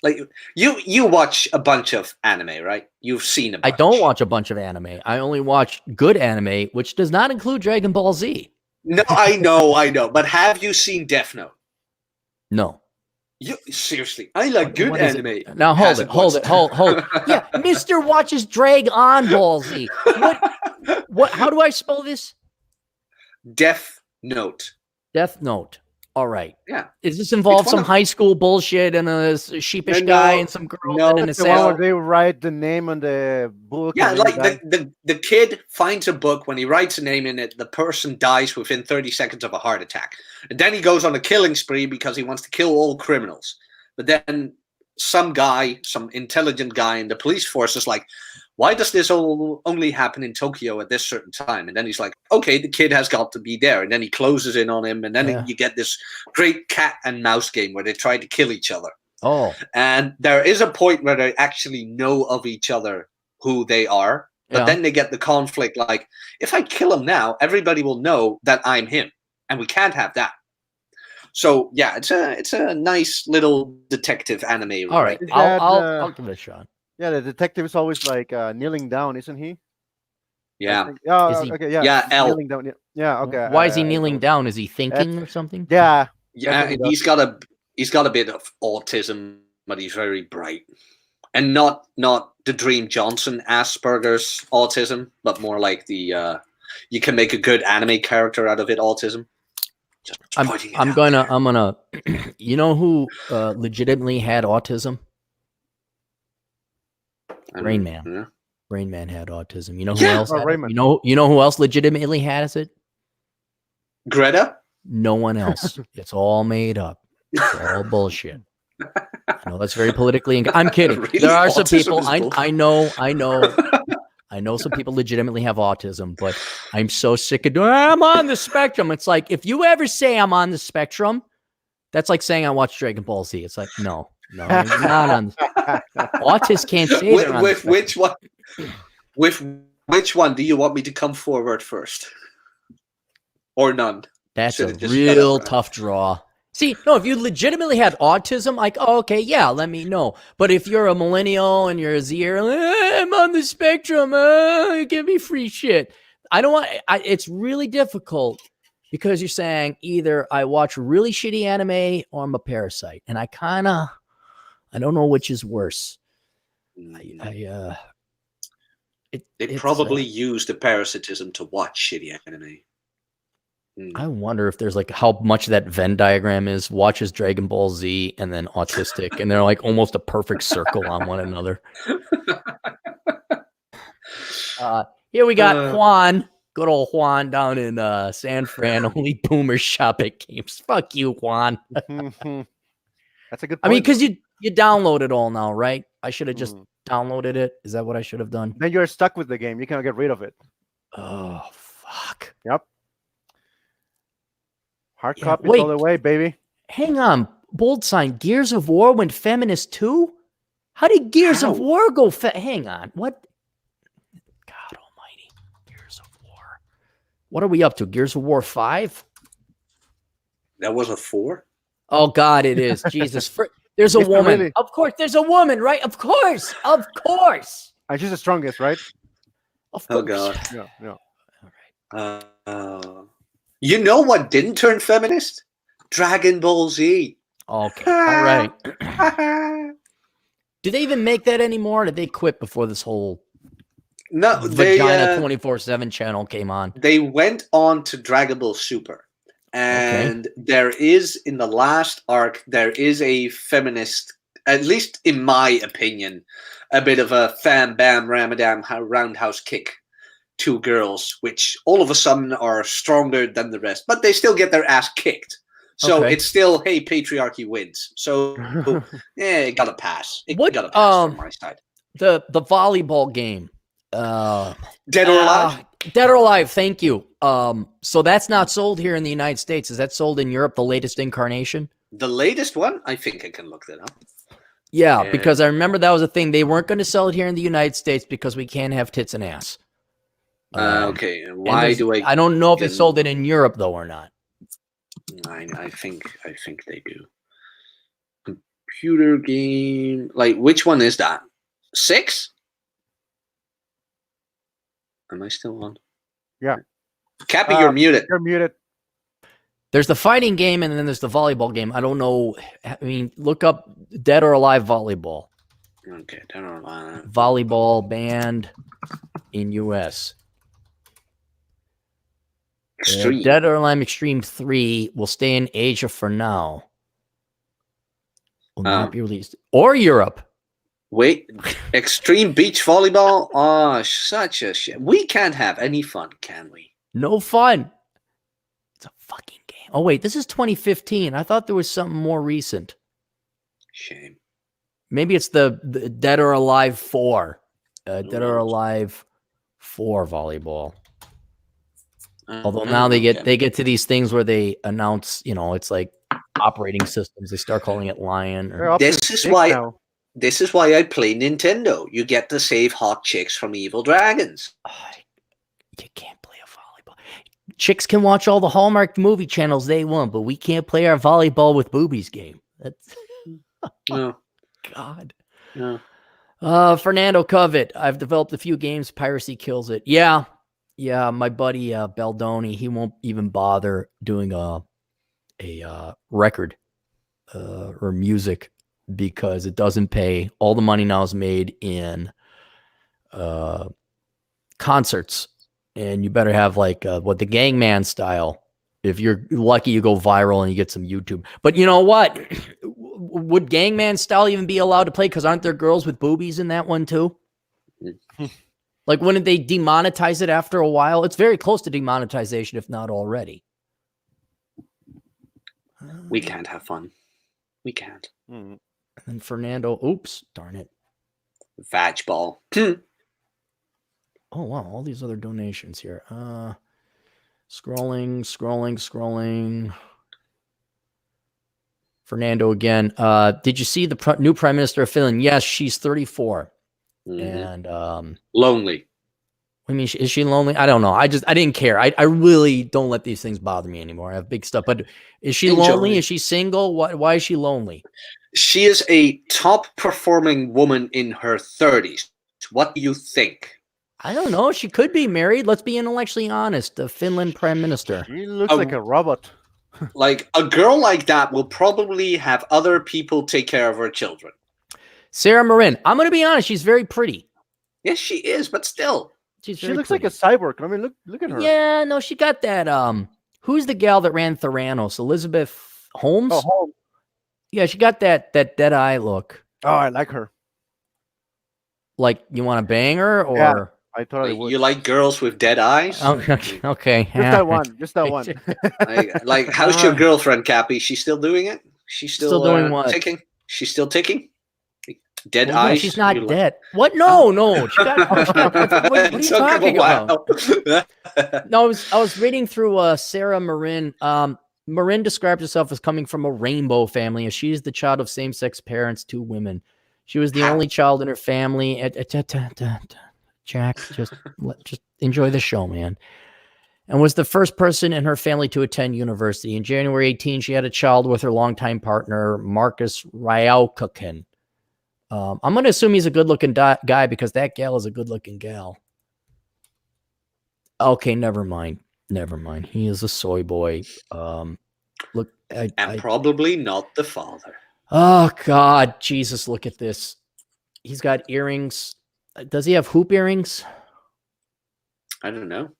Like you watch a bunch of anime, right? You've seen a bunch. I don't watch a bunch of anime. I only watch good anime, which does not include Dragon Ball Z. No, I know. But have you seen Death Note? No. You seriously? I like good anime. Now hold it. Yeah, Mr. watches Dragon Ball Z. What? How do I spell this? Death Note. Death Note. All right. Yeah. Is this involve some high school bullshit and a sheepish guy and some girl and an the one where they write the name on the book? Yeah, like the kid finds a book. When he writes a name in it, the person dies within 30 seconds of a heart attack. And then he goes on a killing spree because he wants to kill all criminals. But then some intelligent guy in the police force is like, why does this only happen in Tokyo at this certain time? And then he's like, okay, the kid has got to be there. And then he closes in on him. And then you get this great cat and mouse game where they try to kill each other. Oh. And there is a point where they actually know of each other who they are. But then they get the conflict like, if I kill him now, everybody will know that I'm him. And we can't have that. So, yeah, it's a nice little detective anime. All right. I'll give it a shot. Yeah, the detective is always like kneeling down, isn't he? Yeah. Okay. Yeah. L. Kneeling down. Yeah. Okay. Why is he kneeling down? Is he thinking or something? Yeah. Yeah. And he's got a bit of autism, but he's very bright, and not the Dream Johnson Asperger's autism, but more like the you can make a good anime character out of it autism. I'm gonna. You know who legitimately had autism? Rain Man. Yeah. Rain Man had autism. You know who else? Raymond. You know who else legitimately has it? Greta? No one else. It's all made up. It's all bullshit. I know that's very politically. I'm kidding. Really? There are some Autism people. is I know some people legitimately have autism, but I'm so sick of doing. I'm on the spectrum. It's like if you ever say I'm on the spectrum, that's like saying I watch Dragon Ball Z. It's like no, I'm not on. Autists can't say they're on with which one? With which one do you want me to come forward first, or none? That's a real tough draw. See, no, if you legitimately had autism, like, oh, okay, yeah, let me know. But if you're a millennial and you're a Zer, I'm on the spectrum, give me free shit. I don't want. It's really difficult because you're saying either I watch really shitty anime or I'm a parasite, and I don't know which is worse. They probably use the parasitism to watch shitty anime. I wonder if there's like how much that Venn diagram is, watches Dragon Ball Z and then autistic, and they're like almost a perfect circle on one another. Here we got Juan, good old Juan down in San Fran. Only boomers shop at games. Fuck you, Juan. That's a good point. I mean, because you download it all now, right? I should have just downloaded it. Is that what I should have done? Then you're stuck with the game. You cannot get rid of it. Oh, fuck. Yep. Hard copy all the way, baby. Hang on. Bold sign. Gears of War went feminist too? How did Gears of War go hang on. What? God almighty. Gears of War. What are we up to? Gears of War 5? That was a 4? Oh, God, it is. Jesus. There's a woman. Really? Of course. There's a woman, right? Of course. Of course. And she's the strongest, right? Of course. Oh, God. Yeah. All right. You know what didn't turn feminist? Dragon Ball Z. Okay. All right. Do they even make that anymore? Or did they quit before this whole No, Vagina 24/7 channel came on? they went on to Draggable Super. And there is, in the last arc, there is a feminist, at least in my opinion, a bit of a fam bam ramadam roundhouse kick to girls, which all of a sudden are stronger than the rest, but they still get their ass kicked. So it's still, hey, patriarchy wins. So yeah, it got to pass. It got to pass from my side. The volleyball game. Dead or Alive? Dead or Alive, thank you. So that's not sold here in the United States. Is that sold in Europe, the latest incarnation? The latest one? I think I can look that up. Yeah, because I remember that was a thing. They weren't going to sell it here in the United States because we can't have tits and ass. Okay, why do I... I don't know if they sold it in Europe, though, or not. I think they do. Computer game... Like, which one is that? 6? Am I still on? Yeah. Cappy, you're muted. You're muted. There's the fighting game, and then there's the volleyball game. I don't know. I mean, look up Dead or Alive volleyball. Okay, Dead or Alive. Volleyball banned in U.S. Extreme. Dead or Alive Extreme 3 will stay in Asia for now. Will not be released. Or Europe. Wait, Extreme Beach Volleyball? Oh, such a shit. We can't have any fun, can we? No fun. It's a fucking game. Oh, wait, this is 2015. I thought there was something more recent. Shame. Maybe it's the Dead or Alive 4. Dead or Alive 4 volleyball. Although now they get to these things where they announce, it's like operating systems. They start calling it Lion. This is why I play Nintendo. You get to save hot chicks from evil dragons. You can't play a volleyball. Chicks can watch all the Hallmark movie channels they want, but we can't play our volleyball with boobies game. That's no. God. No. Fernando Covet. I've developed a few games. Piracy kills it. Yeah. My buddy Baldoni. He won't even bother doing a record or music because it doesn't pay. All the money now is made in concerts, and you better have like the Gangman style. If you're lucky, you go viral and you get some YouTube. But you know what? Would Gangman style even be allowed to play? Because aren't there girls with boobies in that one too? Like, wouldn't they demonetize it after a while? It's very close to demonetization, if not already. We can't have fun. We can't. And Fernando, oops, darn it. Vag ball. Oh, wow. All these other donations here. Scrolling. Fernando again. Did you see the new Prime Minister of Finland? Yes, she's 34. And lonely. I mean, is she lonely? I don't know. I didn't care. I really don't let these things bother me anymore. I have big stuff. But is she lonely? Is she single? Why is she lonely? She is a top performing woman in her 30s. What do you think? I don't know. She could be married. Let's be intellectually honest. The Finland Prime Minister. She looks like a robot. Like a girl like that will probably have other people take care of her children. Sarah Marin. I'm going to be honest. She's very pretty. Yes, she is, but still. She looks like a cyborg. I mean, look at her. Yeah, no, she got that. Who's the gal that ran Theranos? Elizabeth Holmes? Oh, Holmes. Yeah, she got that dead eye look. Oh, I like her. Like, you want to bang her, or? Yeah, I totally would. You like girls with dead eyes? Okay. Just that one. like, how's your girlfriend, Cappy? She's still doing it? She's still doing what? Ticking? She's still ticking? Dead well, eyes? Yeah, she's not dead. What? No. She got, what are you talking about? No, I was reading through Sarah Marin. Marin described herself as coming from a rainbow family, as she is the child of same-sex parents, 2 women. She was the only child in her family. Jack, just enjoy the show, man. And was the first person in her family to attend university. In January 18, she had a child with her longtime partner, Marcus Ryaukakin. I'm going to assume he's a good-looking guy because that gal is a good-looking gal. Okay, never mind. He is a soy boy. Look, probably not the father. Oh, God. Jesus, look at this. He's got earrings. Does he have hoop earrings? I don't know.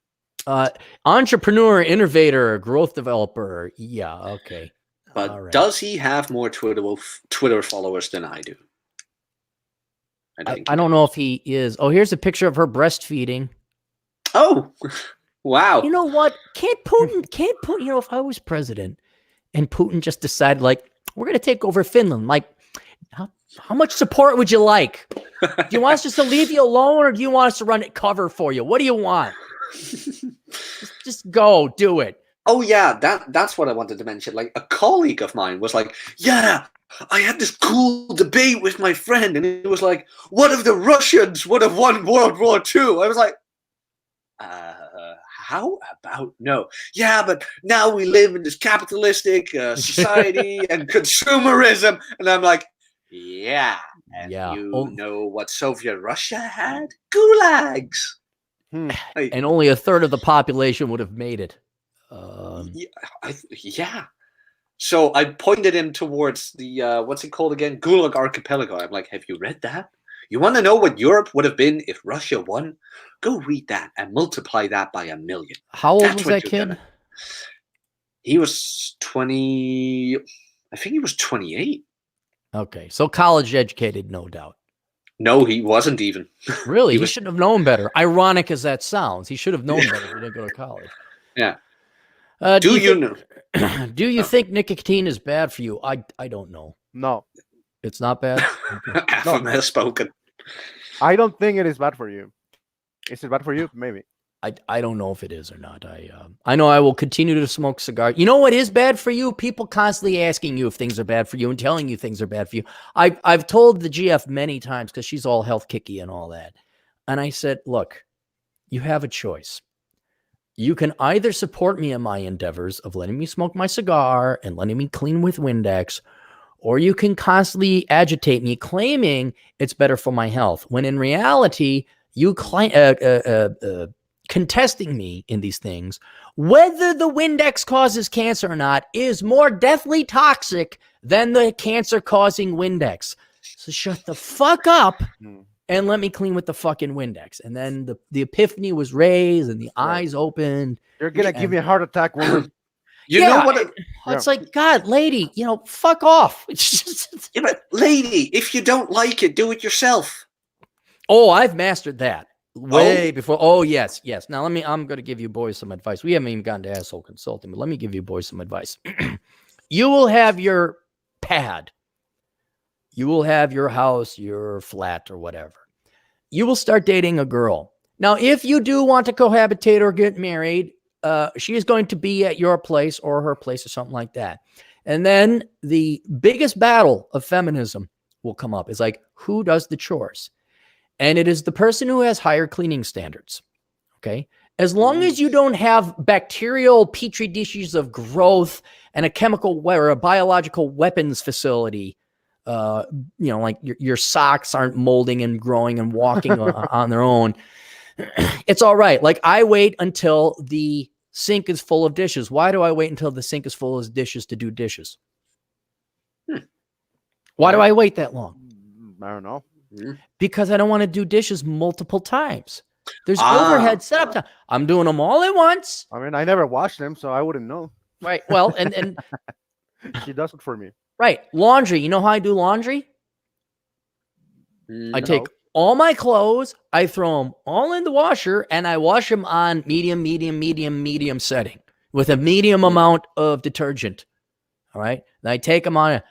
Entrepreneur, innovator, growth developer. Yeah, okay. But does he have more Twitter followers than I do? I don't know if he is. Oh, here's a picture of her breastfeeding. Oh, wow. You know what? Can't Putin, you know, if I was president and Putin just decided, like, we're going to take over Finland, like, how much support would you like? Do you want us just to leave you alone, or do you want us to run it cover for you? What do you want? just go do it. Oh yeah, that's what I wanted to mention. Like, a colleague of mine was like, yeah, I had this cool debate with my friend, and it was like, what if the Russians would have won World War II? I was like, how about no? Yeah, but now we live in this capitalistic society and consumerism, and I'm like, yeah, and you know what Soviet Russia had? Gulags. And only a third of the population would have made it. Yeah. So I pointed him towards the, what's it called again? Gulag Archipelago. I'm like, have you read that? You want to know what Europe would have been if Russia won? Go read that and multiply that by 1 million. How old was that kid? He was 20, I think he was 28. Okay, so college educated, no doubt. No, he wasn't even. Really? He should have known better. Ironic as that sounds, he should have known better if he didn't go to college. Yeah. Do you know? Do you think nicotine is bad for you? I don't know. No. It's not bad? Adam has spoken. I don't think it is bad for you. Is it bad for you? Maybe. I don't know if it is or not. I know I will continue to smoke cigars. You know what is bad for you? People constantly asking you if things are bad for you and telling you things are bad for you. I've told the GF many times, because she's all health kicky and all that. And I said, look, you have a choice. You can either support me in my endeavors of letting me smoke my cigar and letting me clean with Windex, or you can constantly agitate me claiming it's better for my health, when in reality, you contesting me in these things, whether the Windex causes cancer or not, is more deathly toxic than the cancer-causing Windex. So shut the fuck up and let me clean with the fucking Windex. And then the epiphany was raised and the eyes opened. You're going to give me a heart attack, woman. You know what? It's like, God, lady, fuck off. Yeah, but lady, if you don't like it, do it yourself. Oh, I've mastered that way before. Oh, yes. Now I'm going to give you boys some advice. We haven't even gotten to asshole consulting, but let me give you boys some advice. You will have your pad. You will have your house, your flat, or whatever. You will start dating a girl. Now, if you do want to cohabitate or get married, she is going to be at your place or her place or something like that. And then the biggest battle of feminism will come up. It's like, who does the chores? And it is the person who has higher cleaning standards. Okay. As long as you don't have bacterial petri dishes of growth and a chemical or a biological weapons facility, like your socks aren't molding and growing and walking on their own, it's all right. Like, I wait until the sink is full of dishes. Why do I wait until the sink is full of dishes to do dishes? Why do I wait that long? I don't know. Because I don't want to do dishes multiple times. There's overhead setup time. I'm doing them all at once. I mean, I never washed them, so I wouldn't know. Right. Well, and she does it for me. Right. Laundry. You know how I do laundry? I take all my clothes, I throw them all in the washer, and I wash them on medium setting with a medium amount of detergent. All right. Then I take them on.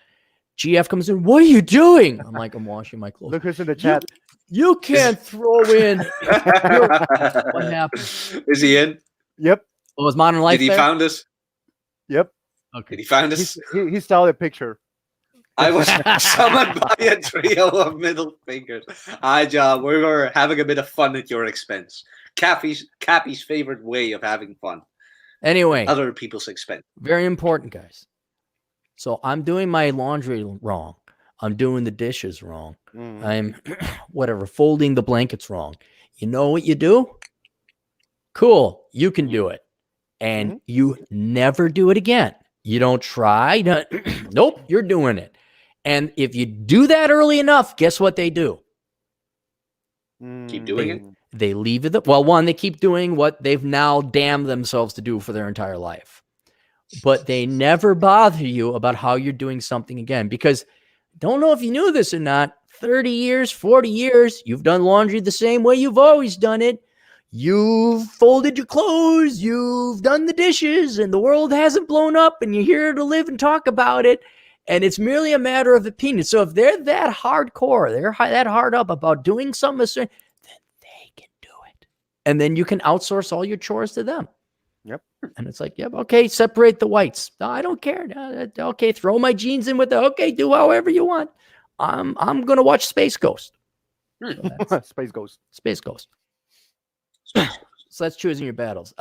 GF comes in. What are you doing? I'm like, I'm washing my clothes. Look who's in the chat. You can't throw in. What happened? Is he in? Yep. Oh, was Modern Life Did he there? found us? Yep. Okay. Did he find us? He saw the picture. I was summoned by a trio of middle fingers. Hi, John. We were having a bit of fun at your expense. Cappy's favorite way of having fun. Anyway. Other people's expense. Very important, guys. So I'm doing my laundry wrong. I'm doing the dishes wrong. I'm folding the blankets wrong. You know what you do? Cool. You can do it. And you never do it again. You don't try. Nope, you're doing it. And if you do that early enough, guess what they do? Keep doing it. They leave it. Well, one, they keep doing what they've now damned themselves to do for their entire life. But they never bother you about how you're doing something again. Because don't know if you knew this or not, 30 years, 40 years, you've done laundry the same way you've always done it. You've folded your clothes, you've done the dishes, and the world hasn't blown up, and you're here to live and talk about it. And it's merely a matter of opinion. So if they're that hardcore, they're that hard up about doing something certain, then they can do it. And then you can outsource all your chores to them. Yep. And it's like, yep, okay, separate the whites. No, I don't care. Okay, throw my jeans in with the, okay, do however you want. I'm going to watch Space Ghost. So Space Ghost. Space Ghost. So that's choosing your battles.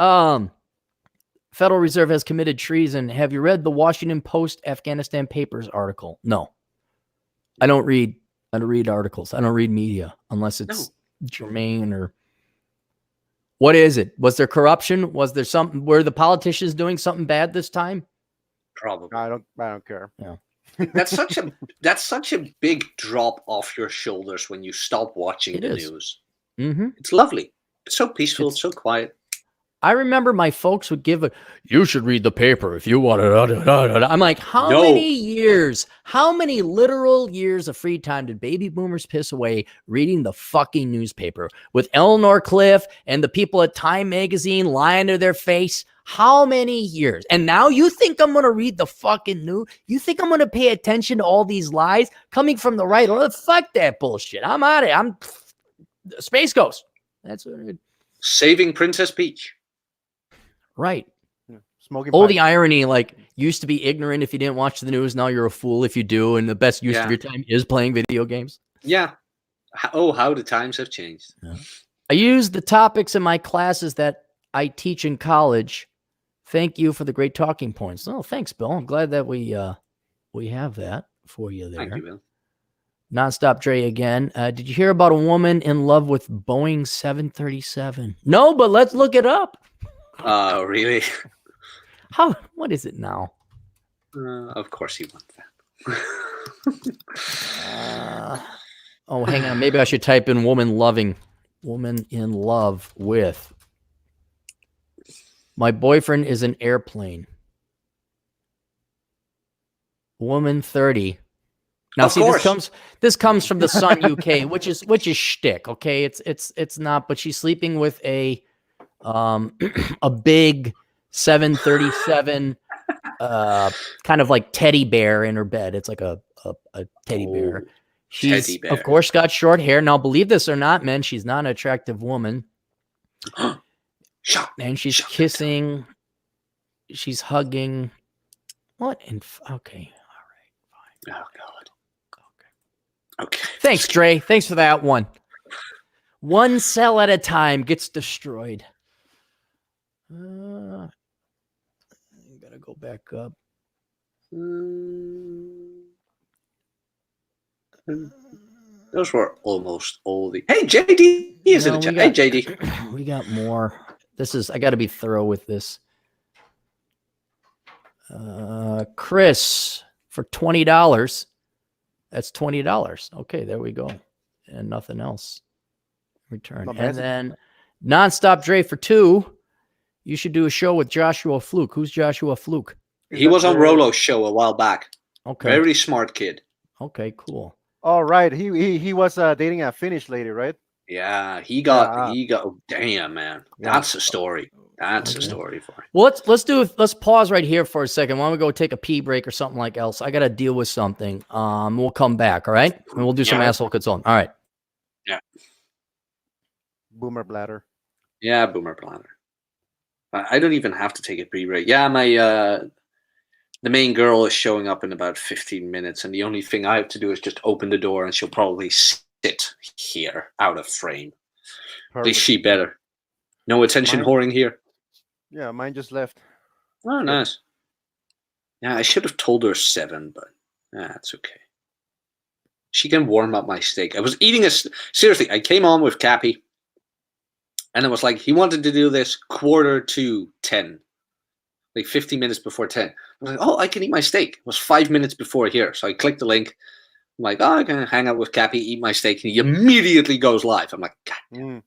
Federal Reserve has committed treason. Have you read the Washington Post Afghanistan Papers article? No. I don't read articles. I don't read media unless it's germane or what is it? Was there corruption? Was there something? Were the politicians doing something bad this time? Probably. I don't care. Yeah. That's such a big drop off your shoulders when you stop watching the news. Mm-hmm. It's lovely. It's so peaceful. It's so quiet. I remember my folks would give you should read the paper if you want to. I'm like, how many literal years of free time did baby boomers piss away reading the fucking newspaper with Eleanor Cliff and the people at Time Magazine lying to their face? How many years? And now you think I'm going to read the fucking news? You think I'm going to pay attention to all these lies coming from the right? Oh, fuck that bullshit. I'm out of it. I'm Space Ghost. That's what it, Saving Princess Peach. Right. Yeah. Smoking Oh, pipe. the irony, like, used to be ignorant if you didn't watch the news. Now you're a fool if you do. And the best use of your time is playing video games. Yeah. Oh, how the times have changed. Yeah. I use the topics in my classes that I teach in college. Thank you for the great talking points. Oh, thanks, Bill. I'm glad that we have that for you there. Thank you, Bill. Nonstop Dre again. Did you hear about a woman in love with Boeing 737? No, but let's look it up. Oh, really? What is it now? Of course you want that. Oh, hang on. Maybe I should type in woman in love with. My boyfriend is an airplane. Woman 30. Now, of see, course. this comes from the Sun UK, which is shtick. Okay, it's not. But she's sleeping with a big 737 kind of like teddy bear in her bed. It's like a teddy bear. She's teddy bear. Of course got short hair. Now, believe this or not, men, she's not an attractive woman. And she's kissing. She's hugging. What? Okay. All right. Fine. Oh God. Okay. Thanks, Dre. Thanks for that one. One cell at a time gets destroyed. I gotta go back up. Those were almost all the. Hey, JD is in the chat. Hey, JD. We got more. I got to be thorough with this. Chris for $20. That's $20. Okay, there we go. And nothing else. Return. And then Nonstop Dre for $2. You should do a show with Joshua Fluke. Who's Joshua Fluke? He was on Rolo's show a while back. Okay. Very smart kid. Okay, cool. All right. He was dating a Finnish lady, right? Yeah, he got. Oh, damn, man. That's a story. That's a story for him. Well, let's pause right here for a second. Why don't we go take a pee break or something like else? I got to deal with something. We'll come back. All right, and we'll do some asshole consoling. All right. Yeah. Boomer bladder. Yeah, boomer bladder. I don't even have to take a pee break. Yeah, my the main girl is showing up in about 15 minutes, and the only thing I have to do is just open the door, and she'll probably sit here out of frame. At least she better. No attention whoring here. Yeah, mine just left. Oh, nice. Yeah, I should have told her 7, but that's okay. She can warm up my steak. I was eating seriously, I came on with Cappy, and it was like, he wanted to do this 9:45, like 15 minutes before 10. I was like, oh, I can eat my steak. It was 5 minutes before here. So I clicked the link, like, oh, I can hang out with Cappy, eat my steak, and he immediately goes live. I'm like, God. Mm.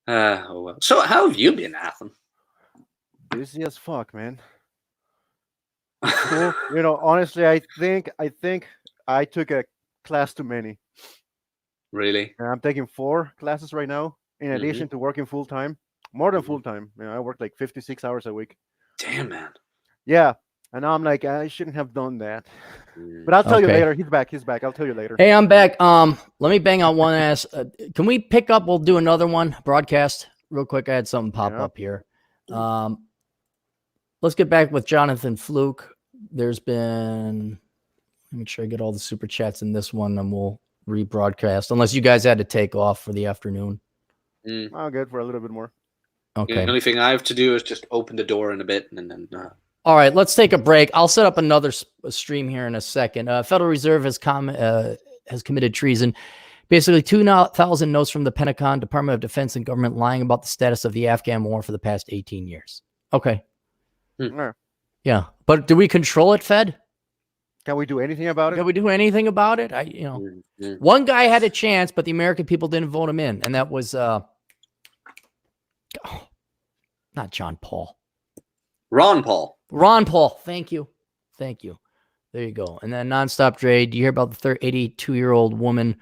Oh well. So how have you been, Athen? Busy as fuck, man. It's cool. You know, honestly, I think I took a class too many. Really? And I'm taking 4 classes right now, in addition to working full time. More than full time. You know, I work like 56 hours a week. Damn, man. Yeah. And now I'm like, I shouldn't have done that. But I'll tell you Okay. later. He's back. He's back. I'll tell you later. Hey, I'm back. Let me bang out one ass. Can we pick up? We'll do another one broadcast real quick. I had something pop Yeah. up here. Let's get back with Jonathan Fluke. There's been, let me make sure I get all the super chats in this one, and we'll rebroadcast. Unless you guys had to take off for the afternoon. I'll get for a little bit more. Okay. The only thing I have to do is just open the door in a bit, and then. All right, let's take a break. I'll set up another stream here in a second. Federal Reserve has committed treason. Basically, 2,000 notes from the Pentagon, Department of Defense, and government lying about the status of the Afghan war for the past 18 years. Okay. Yeah. Yeah. But do we control it, Fed? Can we do anything about it? Can we do anything about it? One guy had a chance, but the American people didn't vote him in. And that was not John Paul. Ron Paul. Ron Paul. Thank you. Thank you. There you go. And then nonstop trade. Do you hear about the 82-year-old woman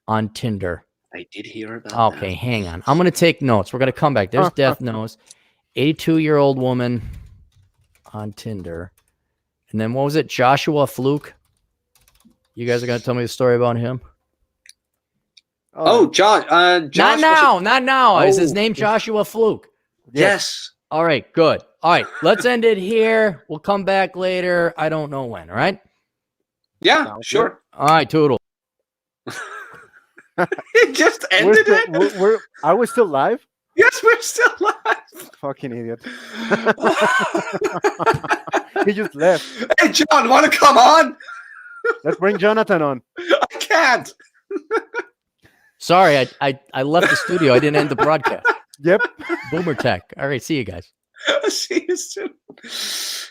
on Tinder? I did hear about that. Okay, hang on. I'm going to take notes. We're going to come back. There's death notes. 82-year-old woman on Tinder. And then what was it? Joshua Fluke. You guys are going to tell me the story about him? Josh. Not now. Oh. Is his name Joshua Fluke? Yes. All right, good. All right, let's end it here. We'll come back later. I don't know when, all right? Yeah, sure. All right, toodle. It just ended it? Are we still live? Yes, we're still live. Fucking idiot. He just left. Hey, John, want to come on? Let's bring Jonathan on. I can't. Sorry, I left the studio. I didn't end the broadcast. Yep. Boomer Tech. All right, see you guys. See you soon.